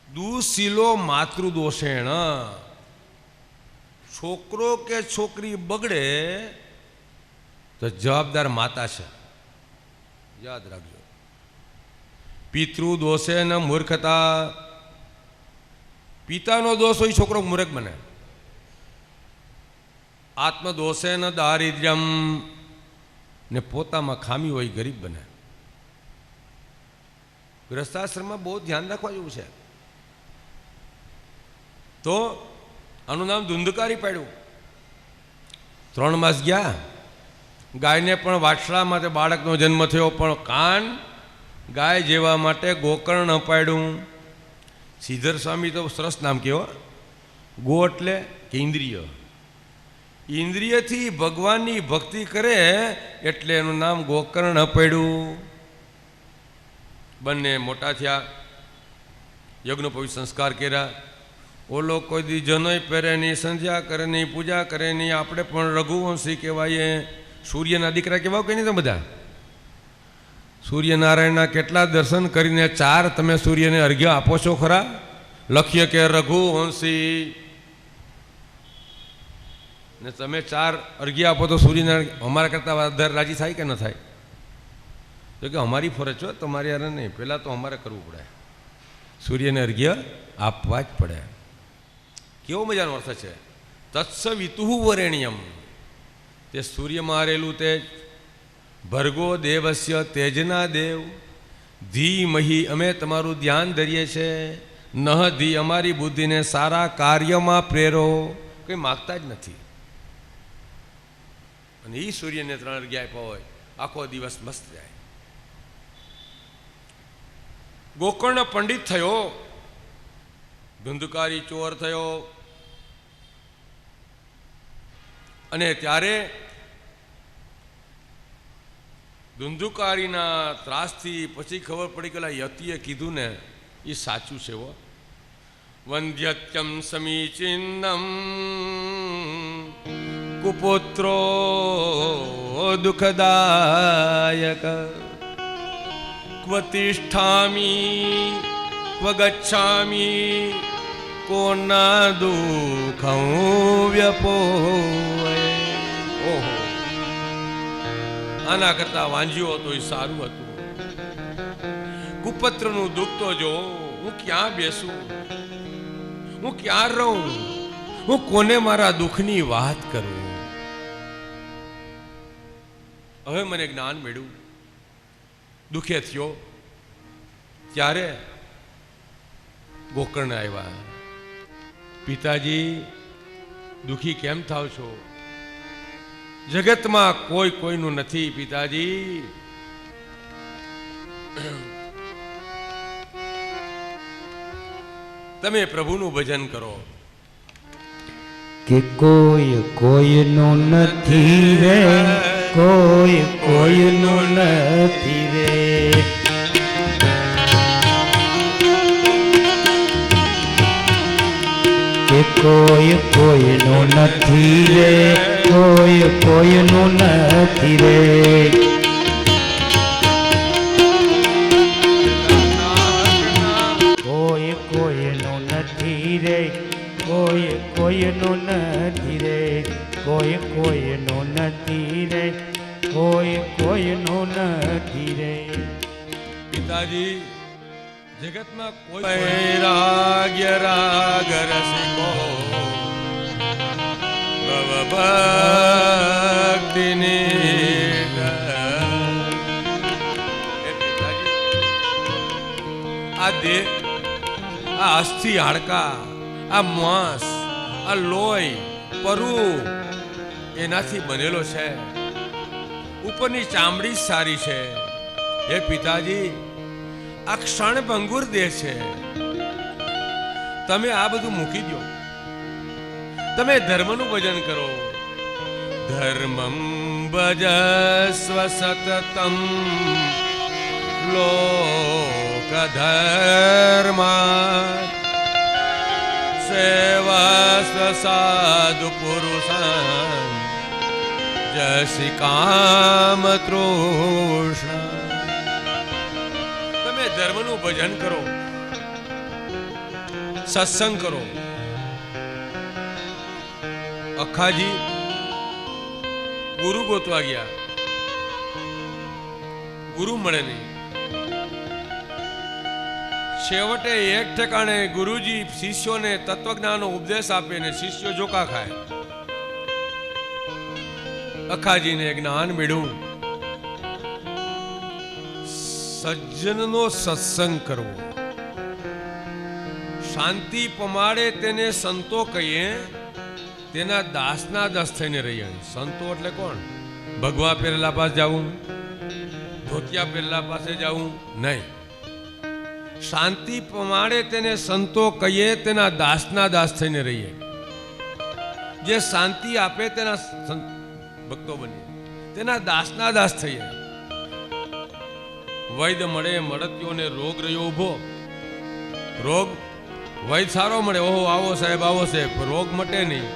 દુશીલો માતૃદોષેણ, છોકરો કે છોકરી બગડે તો જવાબદાર માતા છે, યાદ રાખજો. પિતૃ દોષે ન મૂર્ખતા, પિતાનો દોષ હોય છોકરો મૂર્ખ બને. આત્મદોષે ન દારિદ્ર્યમ, ને પોતામાં ખામી હોય ગરીબ બને. ગૃહસ્થાશ્રમમાં બહુ ધ્યાન રાખવા જેવું છે. તો આનું નામ ધુંધુકારી પાડ્યું. 3 માસ ગયા, ગાયને પણ વાછડા માટે બાળકનો જન્મ થયો, પણ કાન ગાય જેવા માટે ગોકર્ણ અપાડ્યું. શ્રીધર સ્વામી તો સરસ નામ કહેવો. ગો એટલે કે ઇન્દ્રિય, ઇન્દ્રિયથી ભગવાનની ભક્તિ કરે એટલે એનું નામ ગોકર્ણ અપાડ્યું. બંને મોટા થયા, યજ્ઞોપવિત સંસ્કાર કર્યા. ઓલો કોઈ દી જનોય પહેરે નહીં, સંધ્યા કરે નહીં, પૂજા કરે નહીં. આપણે પણ રઘુવંશી કહેવાય, સૂર્યના દીકરા કહેવાય કે નહીં? તો બધા સૂર્યનારાયણના કેટલા દર્શન કરીને 4 તમે સૂર્યને અર્ઘ્ય આપો છો ખરા? લખ્ય કે રઘુવંશી, ને તમે 4 અર્ઘ્ય આપો તો સૂર્યનારાયણ અમારા કરતાં વધારે રાજી થાય કે ન થાય? તો કે અમારી ફરજ છો, તમારી યાર નહીં, પહેલાં તો અમારે કરવું પડે, સૂર્યને અર્ઘ્ય આપવા જ પડે. કેવો મજાનો અર્થ છે. તત્સવિતુ વરેણ્યમ, તે સૂર્યમાં રહેલું તેજ. ભર્ગો દેવસ્ય તેજના દેવ, ધીમહી અમે તમારું ધ્યાન ધરીએ છીએ. નહ ધી અમારી બુદ્ધિને સારા કાર્યમાં પ્રેરો. કંઈ માગતા જ નથી. અને એ સૂર્યને 3 અર્ઘ્ય આપ્યા હોય, આખો દિવસ મસ્ત જાય. ગોકર્ણ પંડિત થયો, ધુંધુકારી ચોર થયો. અને ત્યારે ધુંધુકારીના ત્રાસથી પછી ખબર પડી કે યતિએ કીધું ને એ સાચું છે. વંધ્યત્યમ સમીચિન્નમ કુપુત્રો દુઃખદાયક, ક્વ તિષ્ઠામિ ક્વ ગચ્છામિ, કો ના દુઃખં વ્યપોય. ઓહો, આના કરતા વાંજ્યો હતો એ સારું હતું. કુપત્રનું દુઃખ તો જો, હું ક્યાં બેસું, હું ક્યાં રહું, હું કોને મારા દુઃખની વાત કરું. હવે મને જ્ઞાન મળ્યું, દુઃખે થયો ત્યારે ગોકર્ણ આવ્યા. પિતાજી, દુઃખી કેમ થાવ છો? જગતમાં કોઈ કોઈનું નથી પિતાજી. તમે પ્રભુનું ભજન કરો. કે કોઈ કોઈનું નથી રે, કોઈ કોઈનું નથી રે. કે કોઈ કોઈનું નથી રે, કોઈ કોઈનું નથી રે. કોઈ કોઈનું નથી રે, કોઈ કોઈનું નથી રે. કોઈ કોઈનું નથી રે, કોઈ કોઈનું નથી રે. પિતાજી, જગતમાં કોઈ વૈરાગ્ય રાગ રસિકો, ભવ ભક્તિની. આ દેહ, આ અસ્થિ હાડકા, આ માંસ, આ લોહી, પરુ એનાથી બનેલો છે. ઉપરની ચામડી સારી છે. હે પિતાજી, આ ક્ષણભંગુર દેહ છે. તમે આ બધું મૂકી દો, તમે ધર્મનું ભજન કરો. ધર્મમ ભજસ્વ સતતમ લોકધર્મા સેવસ્વ સાધુ પુરુષાન જસી કામ તૃષ્ણા. તમે ધર્મનું ભજન કરો, સત્સંગ કરો. અખાજી ગુરુ ગોતવા ગયા, ગુરુ મળે નહીં. છેવટે એક ઠેકાણે ગુરુજી શિષ્યોને તત્વજ્ઞાનનો ઉપદેશ આપે ને શિષ્યો જોકા ખાય. અખાજીને જ્ઞાન મળ્યું, સજ્જનનો સત્સંગ કરવો, શાંતિ પમાડે તેને સંતો કહીએ, તેના દાસના દાસ થઈને રહીએ. સંતો એટલે કોણ? ભગવા પહેરેલા પાસે જવું, ધોતિયા પહેરેલા પાસે જવું નહીં. શાંતિ પમાડે તેને સંતો કહીએ, તેના દાસના દાસ થઈને રહીએ. જે શાંતિ આપે તેના ભક્તો બનીએ, તેના દાસના દાસ થઈએ. વૈદ મળે મળત્યોને રોગ રહ્યો ઉભો. રોગ વૈદ સારો મળે, ઓહો આવો સાહેબ આવો સાહેબ, રોગ મટે નહીં.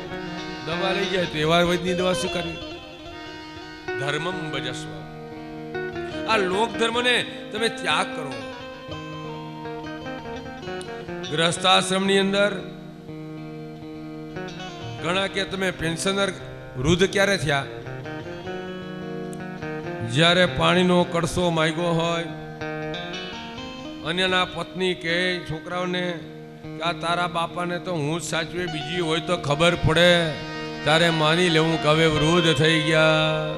દવા લઈ જાય તો એવા વૈદની દવા શું કરવી? ધર્મમ ભજસ્વ. આ લોક ધર્મને તમે ત્યાગ કરો. ગ્રસ્તાશ્રમની અંદર ઘણા કે તમે પેન્શનર વૃદ્ધ ક્યારે થયા? જ્યારે પાણીનો કળસો માંગ્યો હોય, અન્યના પત્ની કે છોકરાઓને કે આ તારા બાપાને તો હું જ સાચવે, બીજી હોય તો ખબર પડે, તારે માની લેવું કે હવે વૃદ્ધ થઈ ગયા.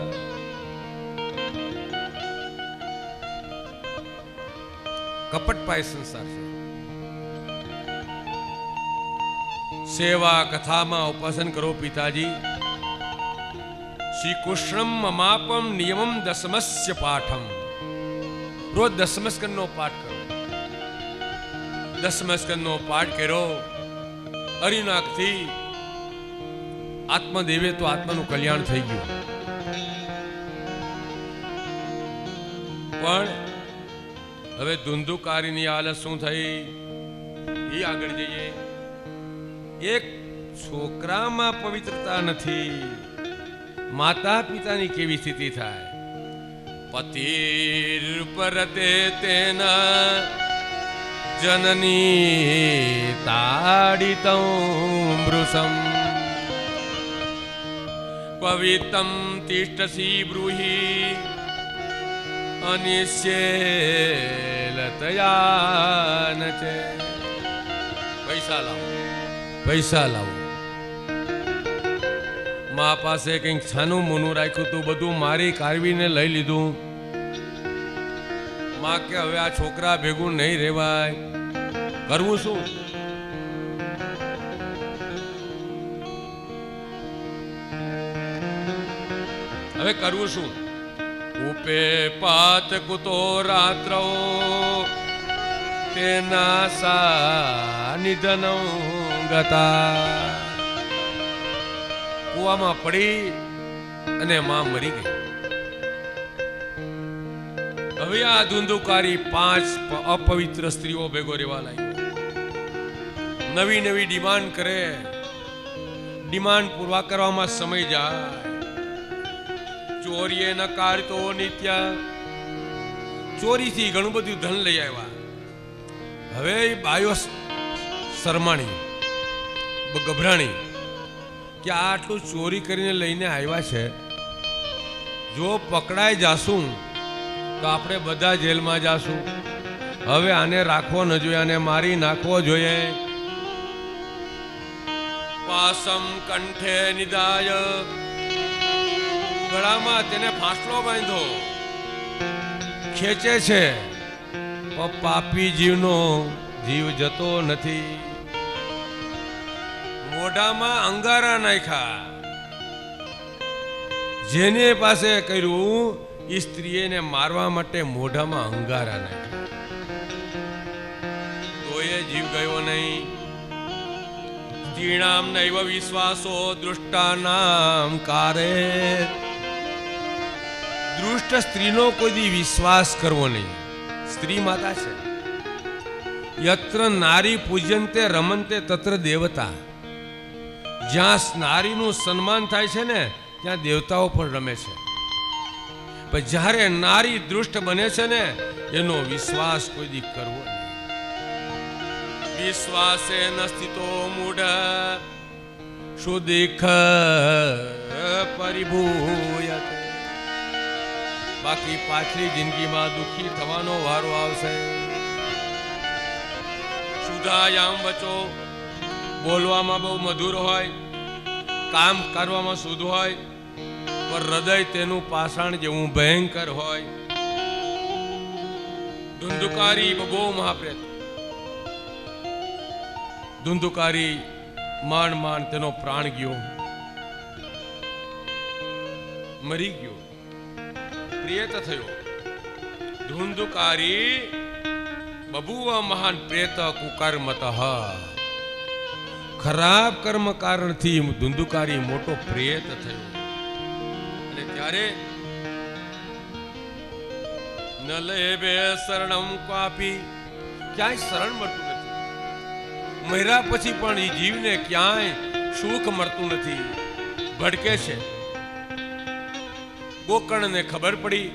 કપટપાય સંસાર છે. સેવા કથામાં ઉપાસન કરો પિતાજી. શ્રી કૃષ્ણમ મમાપમ નિયમમ દસમસ્ય પાઠમ. રોજ દસમસ્કંદનો પાઠ કરો. દસમસ્કંદનો પાઠ કર્યો હરિનાકથી આત્મદેવે તો આત્માનું કલ્યાણ થઈ ગયું. પણ હવે ધુંધુકારીની હાલત શું થઈ એ આગળ જઈએ. એક છોકરામાં પવિત્રતા નથી, માતા પિતાની કેવી સ્થિતિ થાય? પતિર પરતે તેના જનની તાડિતં મૃષમ પવિતમ તિષ્ઠસી બ્રૂહી અનિશ્ચેલતયા નચે. પૈસા લાવો, પૈસા લાવો. મા પાસે કંઈક છાનું મોનું રાખ્યું તું, બધું મારી કારવીને લઈ લીધું. માં કે હવે આ છોકરા ભેગું નહીં રહેવાય, કરવું શું? હવે કરવું શું? ઉપે પાત કુતો રાત્રો તેના સાનિધનો ગતા. કુવામાં પડી અને માં મરી ગઈ. હવે આ ધુંધુકારી 5 અપવિત્ર સ્ત્રીઓ ભેગો રહેવા લાગ્યો. નવી નવી ડિમાન્ડ કરે. ડિમાન્ડ પૂરા કરવામાં સમય જાય. ચોરીએ નકારતો નિત્યા. ચોરીથી ઘણું બધું ધન લઈ આવ્યા. હવે બાયો શરમાણી, ગભરાણી કે આ આટલું ચોરી કરીને લઈને આવ્યા છે, જો પકડાઈ જાશું તો આપણે બધા જેલમાં જાશું. હવે આને રાખવો ન જોઈએ, આને મારી નાખવો જોઈએ. પાસમ કંઠે નિદાય. ગળામાં તેને ફાંસલો બાંધો. ખેંચે છે પણ પાપી જીવનો જીવ જતો નથી. મોઢામાં અંગારા નાખ્યા. જેને પાસે કર્યું એ સ્ત્રીને મારવા માટે મોઢામાં અંગારા નાખ્યા. તો એ જીવ ગયો નહીં. સ્ત્રીણામ નૈવ વિશ્વાસો દૃષ્ટાનામ કારે. દુષ્ટ સ્ત્રીનો કોઈ દી વિશ્વાસ કરવો નહીં. સ્ત્રી માતા છે. યત્ર નારી પૂજ્યંતે રમંતે તત્ર દેવતા. જ્યાં નારીનું સન્માન થાય છે ને ત્યાં દેવતાઓ પણ રમે છે. પણ જ્યારે નારી દુષ્ટ બને છે ને એનો વિશ્વાસ કોઈ દી કરવો નહીં. વિશ્વાસે ન સ્થિતો મૂઢ સુદીખ પરિભૂયતે. બાકી પાછલી જિંદગીમાં દુઃખી થવાનો વારો આવશે. સુધાયામ વચો, બોલવામાં બહુ મધુર હોય, કામ કરવામાં શુદ્ધ હોય, પણ હૃદય તેનું પાષાણ જેવું ભયંકર હોય. ધુંધુકારી બહુ મહાપ્રેત. ધુંધુકારી માંડ માંડ તેનો પ્રાણ ગયો, મરી ગયો, પ્રેત થયો. ધુંધુકારી બબુવ મહાન પ્રેત કુકર્મતઃ. ખરાબ કર્મ કારણથી ધુંધુકારી મોટો પ્રેત થયો. અને ત્યારે ન લેવે શરણમ ક્વાપી, ક્યાંય શરણ મળતું નથી. મર્યા પછી પણ એ જીવને ક્યાંય સુખ મળતું નથી, ભટકે છે. ગોકર્ણને ખબર પડી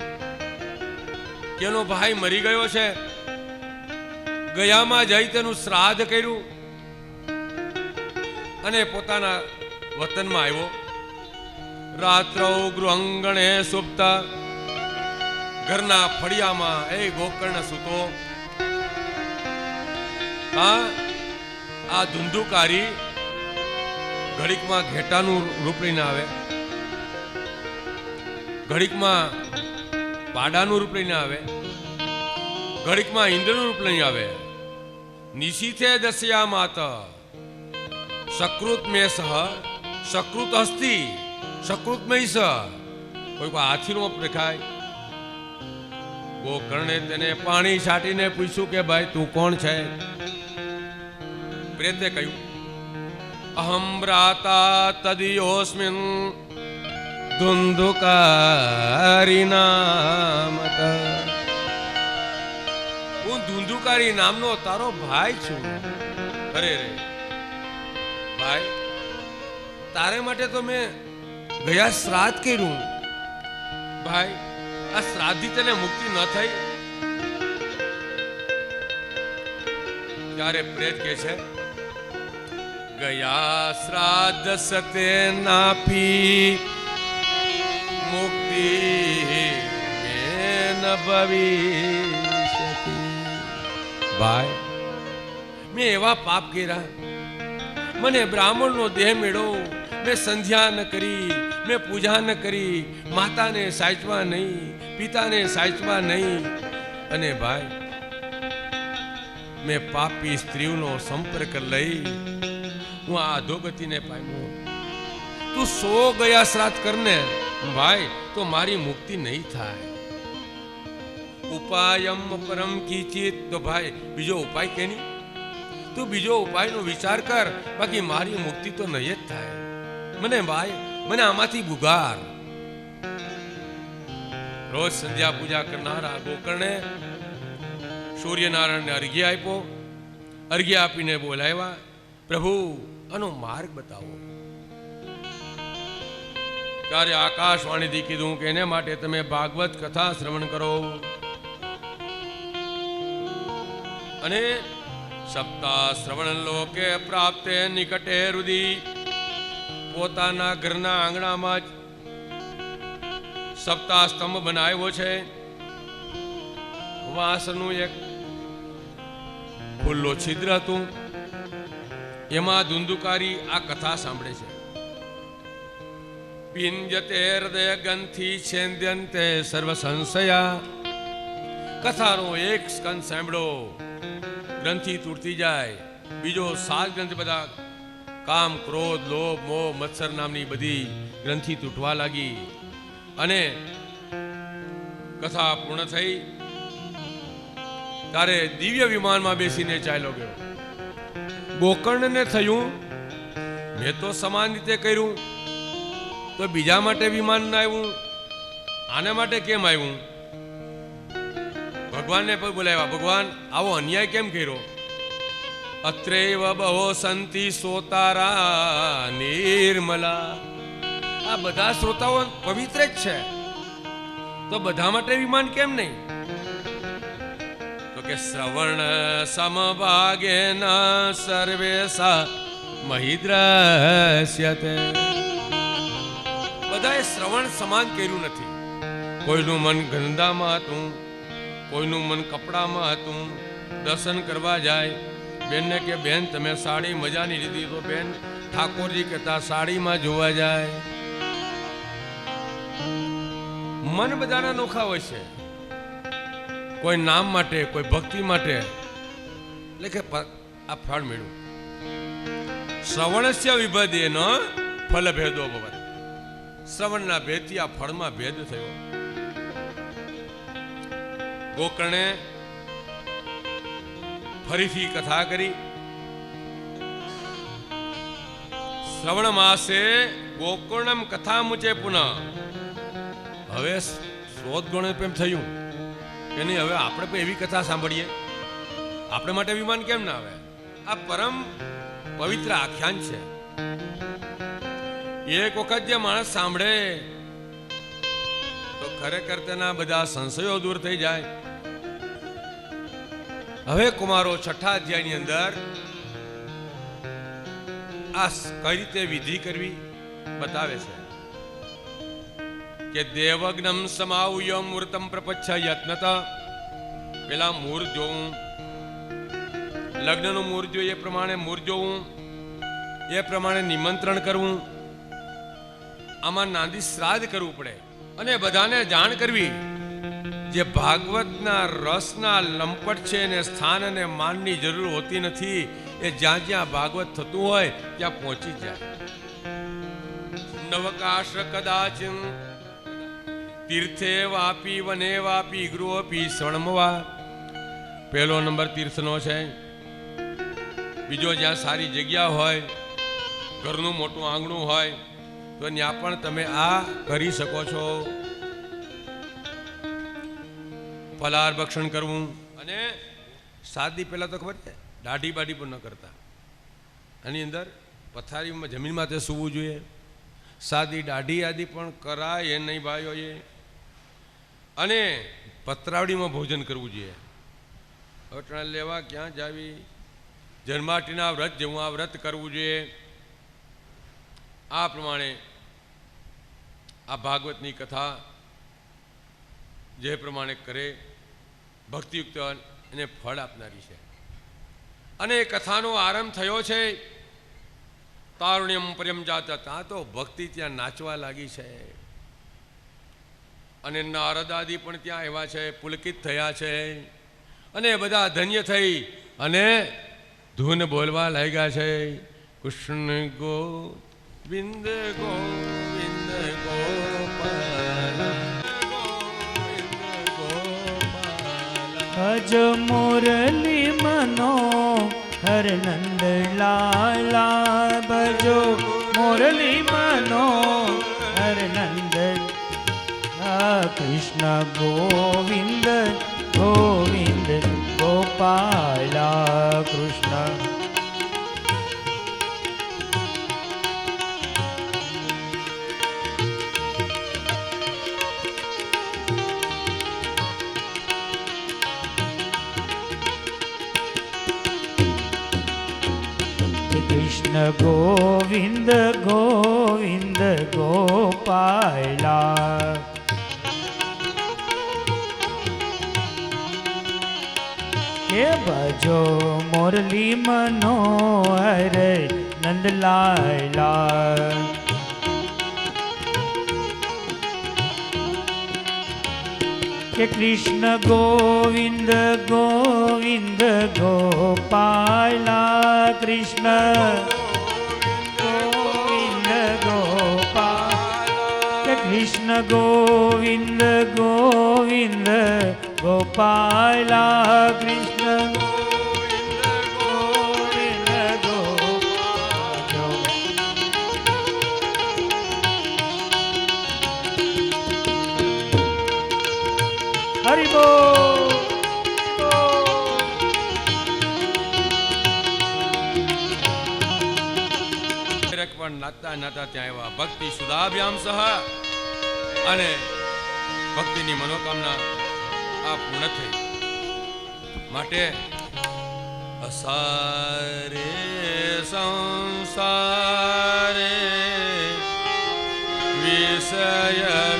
કે એનો ભાઈ મરી ગયો છે. ગયામાં જઈ તેનું શ્રાદ્ધ કર્યું અને પોતાના વતનમાં આવ્યો. રાત્રૌ ગૃહંગણે સુપ્તા. ઘરના ફળિયામાં એ ગોકર્ણ સૂતો. આ ધુંધુકારી ઘડીકમાં ઘેટાનું રૂપ લઈને આવે, ઘડીકમાં પાડાનું રૂપ લઈને આવે, ઘડીકમાં ઇન્દ્રનું રૂપ લઈને આવે. નિશીથે દસ્યા માત સકૃત મેં સહ સકૃત હસ્તી સકૃત મય સ. કોઈ હાથીનો દેખાય. ગોકર્ણે તેને પાણી છાંટીને પૂછ્યું કે ભાઈ તું કોણ છે? પ્રેતે કહ્યું અહમ ભ્રાતા તદિયોસ્મિન ધુંધુકારી નામત. હું ધુંધુકારી નામનો તારો ભાઈ છું. અરે રે ભાઈ, તારે માટે તો મેં ગયા શ્રાદ્ધ કર્યું. ભાઈ, આ શ્રાદ્ધથી તને મુક્તિ ન થઈ? ત્યારે પ્રેત કે છે ગયા શ્રાદ્ધ સતે નાપી મુક્તિ ન ભવિષ્યતિ. ભાઈ, મેં એવા પાપ કર્યા, મને બ્રાહ્મણનો દેહ મેળો, મેં સંધ્યા ન કરી, મેં પૂજા ન કરી, માતાને સાચવા નહીં, પિતાને સાચવા નહીં. અને ભાઈ, મેં પાપી સ્ત્રીઓનો સંપર્ક લઈ હું આ અધોગતિને પામ્યો. તું 100 ગયા શ્રાદ્ધ કરને ભાઈ, તો મારી મુક્તિ નહીં થાય. ઉપાયમ પરમ કિંચિત. તો ભાઈ, બીજો ઉપાય કે નહીં? તું બીજો ઉપાયનો વિચાર કર, બાકી મારી મુક્તિ તો નહીં જ થાય. મને ભાઈ, મને આમાંથી ગુગાર. રોજ સંધ્યા પૂજા કરનારા ગોકર્ણે સૂર્યનારાયણને અર્ઘ્ય આપ્યો. અર્ઘ્ય આપીને બોલાવ્યા, પ્રભુ આનો માર્ગ બતાવો. ત્યારે આકાશવાણીથી કીધું કે એને માટે તમે ભાગવત કથા શ્રવણ કરો. અને સપ્તાહ શ્રવણ લોકે પ્રાપ્તે નિકટે રુધિ. પોતાના ઘરના આંગણામાં જ સપ્તાહ સ્તંભ બનાવ્યો છે. વાંસનું એક ખુલ્લો છિદ્ર હતું, એમાં ધુંધુકારી આ કથા સાંભળે છે. પિંજતે હૃદય ગ્રંથિ છેદ્યંતે સર્વ સંશયા. કથાનો એક સ્કંદ સાંભળો, ગ્રંથિ તૂટતી જાય. બીજો 7 ગ્રંથિ, બધા કામ, ક્રોધ, લોભ, મોહ, મત્સર નામની બધી ગ્રંથિ તૂટવા લાગી. અને કથા પૂર્ણ થઈ ત્યારે દિવ્ય વિમાનમાં બેસીને ચાલ્યો ગયો. ગોકર્ણને થયું મેં તો સમાન રીતે કર્યું, તો બીજા માટે વિમાન ના આવ્યું. આના માટે કેમ આવ્યું? ભગવાનને પણ બોલાવ્યા, ભગવાન આવો અન્યાય કેમ કર્યો? અત્રેવ બહો સંતિ સોતારા નિર્મલા. આ બધા શ્રોતાઓ પવિત્ર જ છે, તો બધા માટે વિમાન કેમ નહીં? તો કે શ્રવણ સમભાગેન સર્વેસા મહિદ્રસ્યતે. બધાએ શ્રવણ સમાન કર્યું નથી. કોઈનું મન ગંધામાં હતું, કોઈનું મન કપડામાં હતું. દર્શન કરવા જાય, બેનને કે બેન તમે સાડી મજાની લીધી, તો બેન ઠાકોરજી કહેતા સાડીમાં જોવા જાય. મન બધાના નોખા હોય છે. કોઈ નામ માટે, કોઈ ભક્તિ માટે, એટલે કે આ ફળ મેળવું. શ્રવણસ્ય વિભદેન ફલ ભેદો ભવત. શ્રવણના ભેદથી આ ફળમાં ભેદ થયો. ગોકર્ણે ફરીથી કથા કરી. શ્રવણ માસે ગોકર્ણમ કથા મુચે પુનઃ. હવે શ્રોત ગણ એમ થયું કે નહીં, હવે આપણે પણ એવી કથા સાંભળીએ. આપણે માટે વિમાન કેમ ના આવે? આ પરમ પવિત્ર આખ્યાન છે. એક વખત જે માણસ સાંભળે તો ખરેખર તેના બધા સંશયો દૂર થઈ જાય. હવે કુમારો 6થા અધ્યાયની અંદર આ કઈ રીતે વિધિ કરવી બતાવે છે કે દેવગ્નમ સમાવય મૂર્તમ પ્રપચ્છ યત્નત. પેલા મૂર્ત જોવું, લગ્નનું મૂર્ત જોઈએ, એ પ્રમાણે મૂર્ત જોવું, એ પ્રમાણે નિમંત્રણ કરવું. આમાં નાંદી શ્રાદ્ધ કરવું પડે અને બધાને જાણ કરવી. જે ભાગવતના રસના લંપટ છે એને સ્થાન અને માનની જરૂર હોતી નથી. એ જ્યાં જ્યાં ભાગવત થતું હોય ત્યાં પહોંચી જાય. નવકાશ કદાચિન તીર્થે વાપી વને વાપી ગૃહપી સ્વર્ણમવા. પહેલો નંબર તીર્થનો છે. બીજો જ્યાં સારી જગ્યા હોય, ઘરનું મોટું આંગણું હોય, તો ત્યાં પણ તમે આ કરી શકો છો. ફલાર ભક્ષણ કરવું. અને સાદી પહેલા તો ખબર છે, દાઢી બાઢી પણ ન કરતા. આની અંદર પથારીમાં જમીનમાં તે સૂવું જોઈએ. સાદી દાઢી આદિ પણ કરાય એ નહીં ભાઈઓએ. અને પતરાવડીમાં ભોજન કરવું જોઈએ. અવટણા લેવા ક્યાં જાવી? જન્માષ્ટમીના વ્રત જેવું આ વ્રત કરવું જોઈએ. આ પ્રમાણે આ ભાગવતની કથા જે પ્રમાણે કરે, ભક્તિયુક્ત એને ફળ આપનારી છે. અને એ કથાનો આરંભ થયો છે તારુણ્યમ પર્યમ જાતા. ત્યાં તો ભક્તિ ત્યાં નાચવા લાગી છે. અને નારદાદી પણ ત્યાં આવ્યા છે, પુલકિત થયા છે. અને બધા ધન્ય થઈ અને ધૂન બોલવા લાગ્યા છે. કૃષ્ણ ગોવિંદ ગોવિંદ ગોપાલ ભજ મુરલી મનો હર નંદ લાલા. ભજો મુરલી મનો હર નંદ. કૃષ્ણ ગોવિંદ ગોવિંદ ગોપાલા. કૃષ્ણ કૃષ્ણ ગોવિંદ ગોવિંદ ગોપાલા. કે ભજો મુરલી મનોહર નંદલાલા. કે કૃષ્ણ ગોવિંદ ગોવિંદ ગોપાલા. કૃષ્ણ ગોવિંદ ગોપાલા. કે કૃષ્ણ ગોવિંદ ગોવિંદ ગોપાલા. કૃષ્ણ ગોવિંદ ગોપાલા. ભગવાન નાતા નાતા ત્યાં આવ્યા. ભક્તિ સુધાભ્યામ સહ, અને ભક્તિની મનોકામના આ પૂર્ણ થઈ. માટે અસારે સંસારે વિષય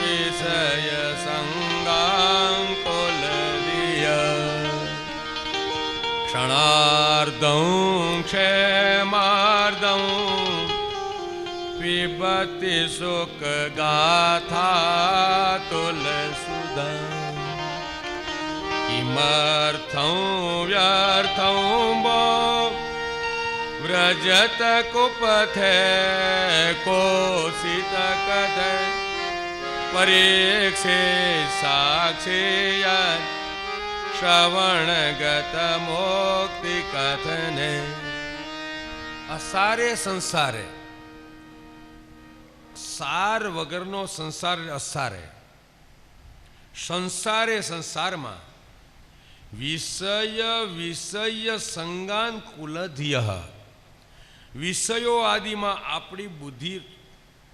વિષય સંગાંકોલલિય ક્ષણાર્ધં ક્ષેમાર્ધં पिबति सुख गाथा तुलसुदा किमर्थं व्यर्थं वो व्रजत कुपथे कोसित कथे परीक्षे साक्षी श्रवणगत मोक्ति कथने. અસારે સંસારે, સાર વગરનો સંસાર અસારે. સંસારે સંસારમાં વિષય વિષય સંગાન કુલધ્ય, વિષયો આદિમાં આપણી બુદ્ધિ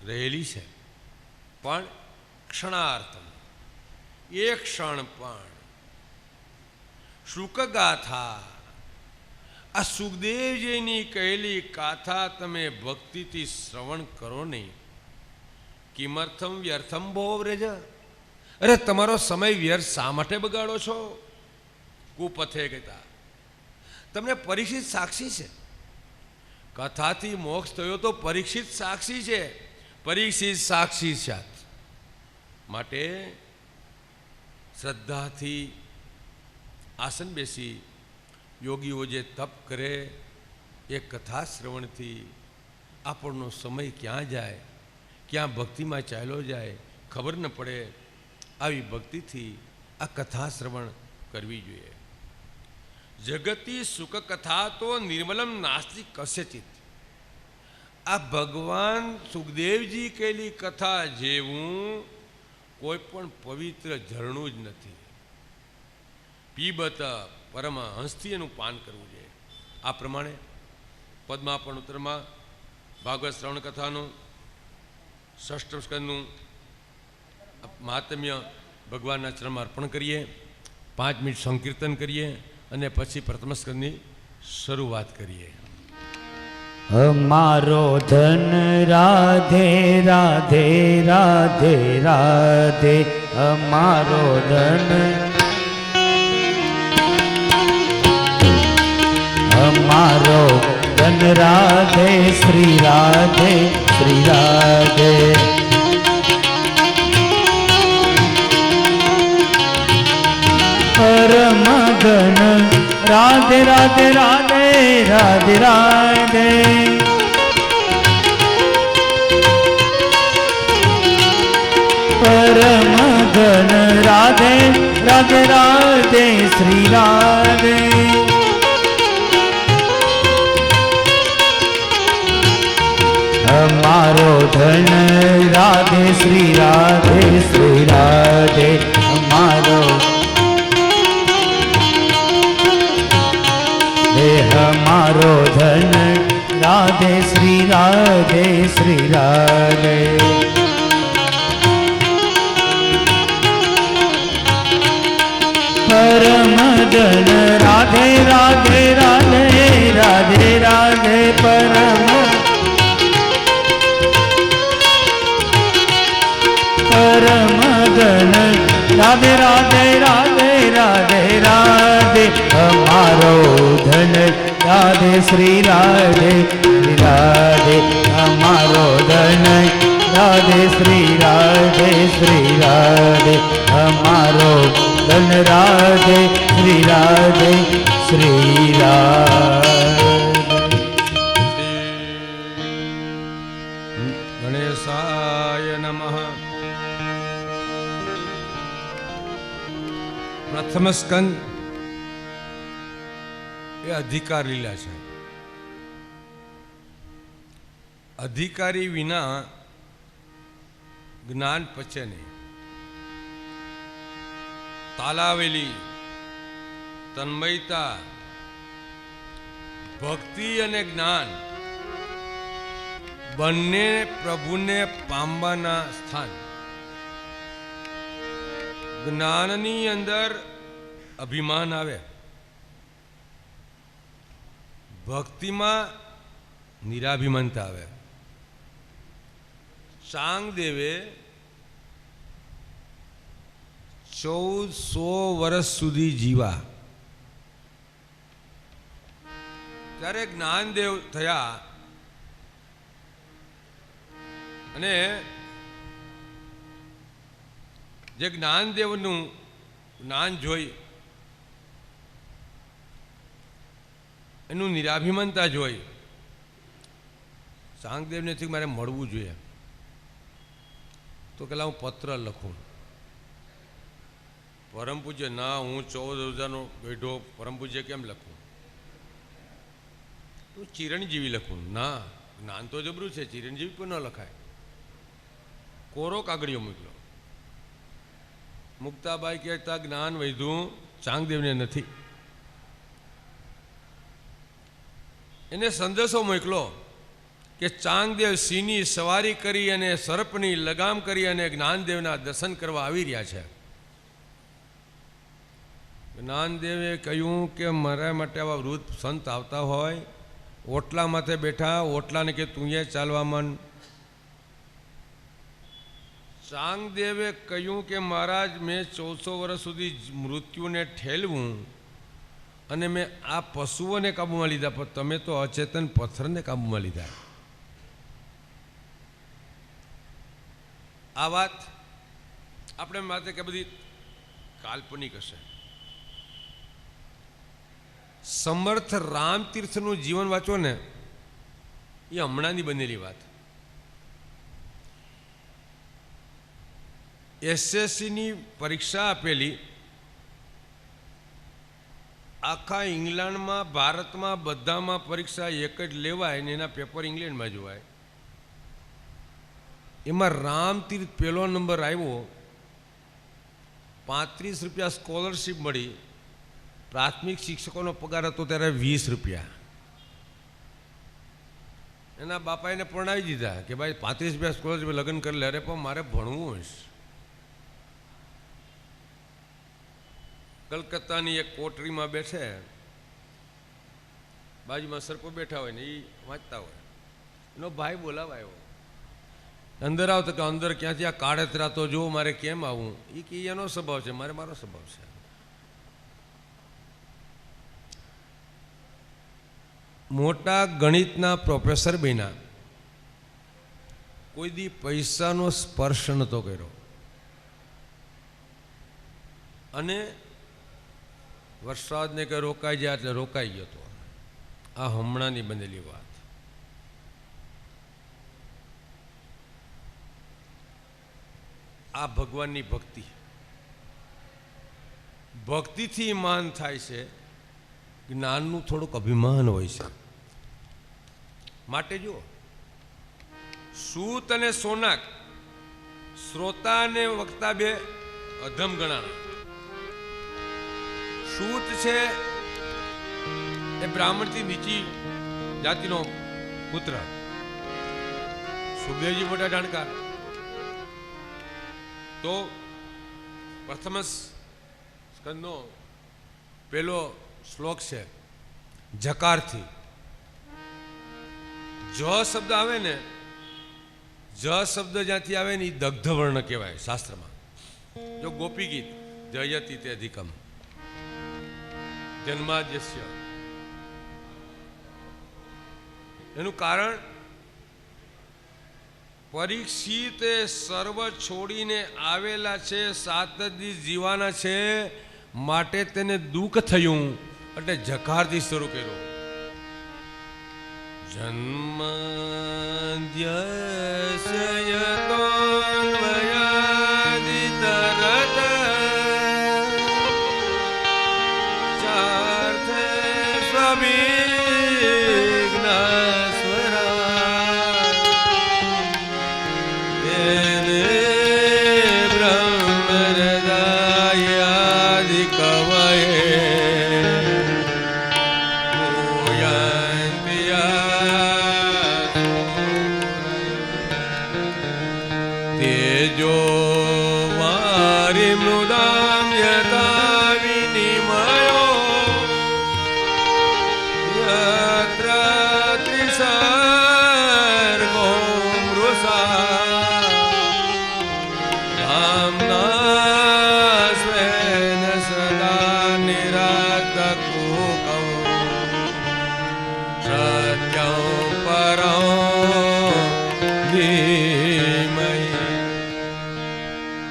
રહેલી છે, પણ ક્ષણાર્થ એક ક્ષણ પણ. શુકગાથા, આ સુખદેવજીની કહેલી ગાથા તમે ભક્તિથી શ્રવણ કરો નહીં. કિમર્થમ વ્યર્થમ ભો વ્રજ, અરે તમારો સમય વ્યર્થ શા માટે બગાડો છો? કુપથે કહેતા તમને પરીક્ષિત સાક્ષી છે. કથાથી મોક્ષ થયો તો પરીક્ષિત સાક્ષી છે. પરીક્ષિત સાક્ષી છે. માટે શ્રદ્ધાથી આસન બેસી યોગીઓ જે તપ કરે એ કથા શ્રવણથી આપણનો સમય ક્યાં જાય, ક્યાં ભક્તિમાં ચાલ્યો જાય ખબર ન પડે. આવી ભક્તિથી આ કથા શ્રવણ કરવી જોઈએ. જગતી સુખ કથા તો નિર્મલમ નાસ્તિ કસ્યચિત. આ ભગવાન સુખદેવજી કહેલી કથા જેવું કોઈ પણ પવિત્ર ઝરણું જ નથી. પીબત પરમહંસથી એનું પાન કરવું જોઈએ. આ પ્રમાણે પદ્માપણ ઉત્તરમાં ભાગવત શ્રવણ કથાનું ષષ્ઠમ સ્કંદનું મહાત્મ્ય ભગવાનના ચરણમાં અર્પણ કરીએ. 5 મિનિટ સંકીર્તન કરીએ અને પછી પ્રથમ સ્કંદની શરૂઆત કરીએ. અમારો ધન રાધે રાધે રાધે રાધે, અમારો ધન અમારો ધન રાધે શ્રી રાધે શ્રી રાધે. પરમ ધન રાધે રાધે રાધે રાધે રાધે. પરમ ધન રાધે રાધે રાધે શ્રી રાધે. અમારો ધન રાધે શ્રી રાધે શ્રી રાધે. અમારો हमारो धन राधे श्री राधे श्री राधे. परम धन राधे राधे राधे राधे राधे. परम परम धन राधे राधे राधे राधे राधे. हमारो धन राधे श्री राधे श्री राधे. हमारो धन राधे श्री राधे श्री राधे. हमारो धन राधे श्री राधे श्री राधे. ગણેશાય નમઃ. પ્રથમ સ્કંદ એ અધિકાર લીલા છે. અધિકારી વિના જ્ઞાન પચે નહીં. તાલાવેલી તન્મયતા, ભક્તિ અને જ્ઞાન બંને પ્રભુને પામવાના સ્થાન. જ્ઞાનની અંદર અભિમાન આવે, ભક્તિમાં નિરાભિમાનતા આવે. ચાંગદેવે 1400 વર્ષ સુધી જીવા. ત્યારે જ્ઞાનદેવ થયા અને જે જ્ઞાનદેવનું જ્ઞાન જોઈ, એનું નિરાભિમાનતા જોઈ, ચાંગદેવને થયું મારે મળવું જોઈએ. તો પેલા હું પત્ર લખું. પરમ પૂજ્ય ના, હું 14,000નો બેઠો પરમ પૂજ્ય કેમ લખું? તું ચિરંજીવી લખું. ના, જ્ઞાન તો જબરું છે, ચિરંજીવી પણ ન લખાય. કોરો કાગળિયો મોકલો. મુક્તાબાઈ કહેતા જ્ઞાન વધ્યું, ચાંગદેવને નથી. એને સંદેશો મોકલો કે ચાંગદેવ સિંહની સવારી કરી અને સર્પની લગામ કરી અને જ્ઞાનદેવના દર્શન કરવા આવી રહ્યા છે. જ્ઞાનદેવે કહ્યું કે મારા માટે આવા વૃદ્ધ સંત આવતા હોય, ઓટલા માથે બેઠા, ઓટલાને કે તું એ ચાલવા માંડ. ચાંગદેવે કહ્યું કે મહારાજ, મેં 1400 વર્ષ સુધી મૃત્યુને ઠેલવું અને મેં આ પશુઓને કાબૂમાં લીધા, પણ તમે તો અચેતન પથ્થરને કાબૂમાં લીધા. આ વાત આપણે માટે કે બધી કાલ્પનિક હશે. સમર્થ રામતીર્થનું જીવન વાંચો ને, એ હમણાંની બનેલી વાત. એસએસસીની પરીક્ષા આપેલી, આખા ઇંગ્લેન્ડમાં, ભારતમાં બધામાં પરીક્ષા એક જ લેવાય ને એના પેપર ઇંગ્લેન્ડમાં જોવાય. એમાં રામતીર્થ પહેલો નંબર આવ્યો. 35 રૂપિયા સ્કોલરશીપ મળી. પ્રાથમિક શિક્ષકોનો પગાર હતો ત્યારે 20 રૂપિયા. એના બાપા એને પરણાવી દીધા કે ભાઈ 35 રૂપિયા સ્કોલરશીપ લગ્ન કરી લે. અરે પણ મારે ભણવું હશે. કલકત્તાની એક કોટરીમાં બેઠે, બાજુમાં સરપો બેઠા હોય ને એ વાંચતા હોય. એનો ભાઈ બોલાવાયો, અંદર આવતો કે અંદર ક્યાંથી આ કાળેતરા તો જો, મારે કેમ આવું? એ કે એનો સ્વભાવ છે, મારો સ્વભાવ છે. મોટા ગણિતના પ્રોફેસર બન્યા, કોઈ દી પૈસાનો સ્પર્શ નહોતો કર્યો અને વરસાદને કે રોકાઈ જાય એટલે રોકાઈ ગયો હતો. આ હમણાંની બનેલી વાત. આ ભગવાનની ભક્તિ. ભક્તિથી માન થાય છે, જ્ઞાનનું થોડુંક અભિમાન હોય છે. માટે જુઓ, સૂત અને સોનાક, શ્રોતા અને વક્તા બે અધમ ગણાણા. સૂત છે એ બ્રાહ્મણથી નીચી જાતિનો પુત્ર. સુખદેવજી મોટા જાણકાર. તો પ્રથમ સ્કંદનો પેલો શ્લોક છે જકારથી. જ શબ્દ આવે ને, જ શબ્દ જ્યાંથી આવે ને એ દગ્ધ વર્ણ કહેવાય શાસ્ત્રમાં. જો ગોપી ગીત જયતિ તે અધિકમ જન્માદ્યસ્ય, એનું કારણ પરીક્ષિત સર્વ છોડીને આવેલા છે, 7 દિવસ જીવાના છે, માટે તેને દુઃખ થયું એટલે જકારથી શરૂ કર્યો. જન્માદ્યસ્ય કૂકં સત્યં પરં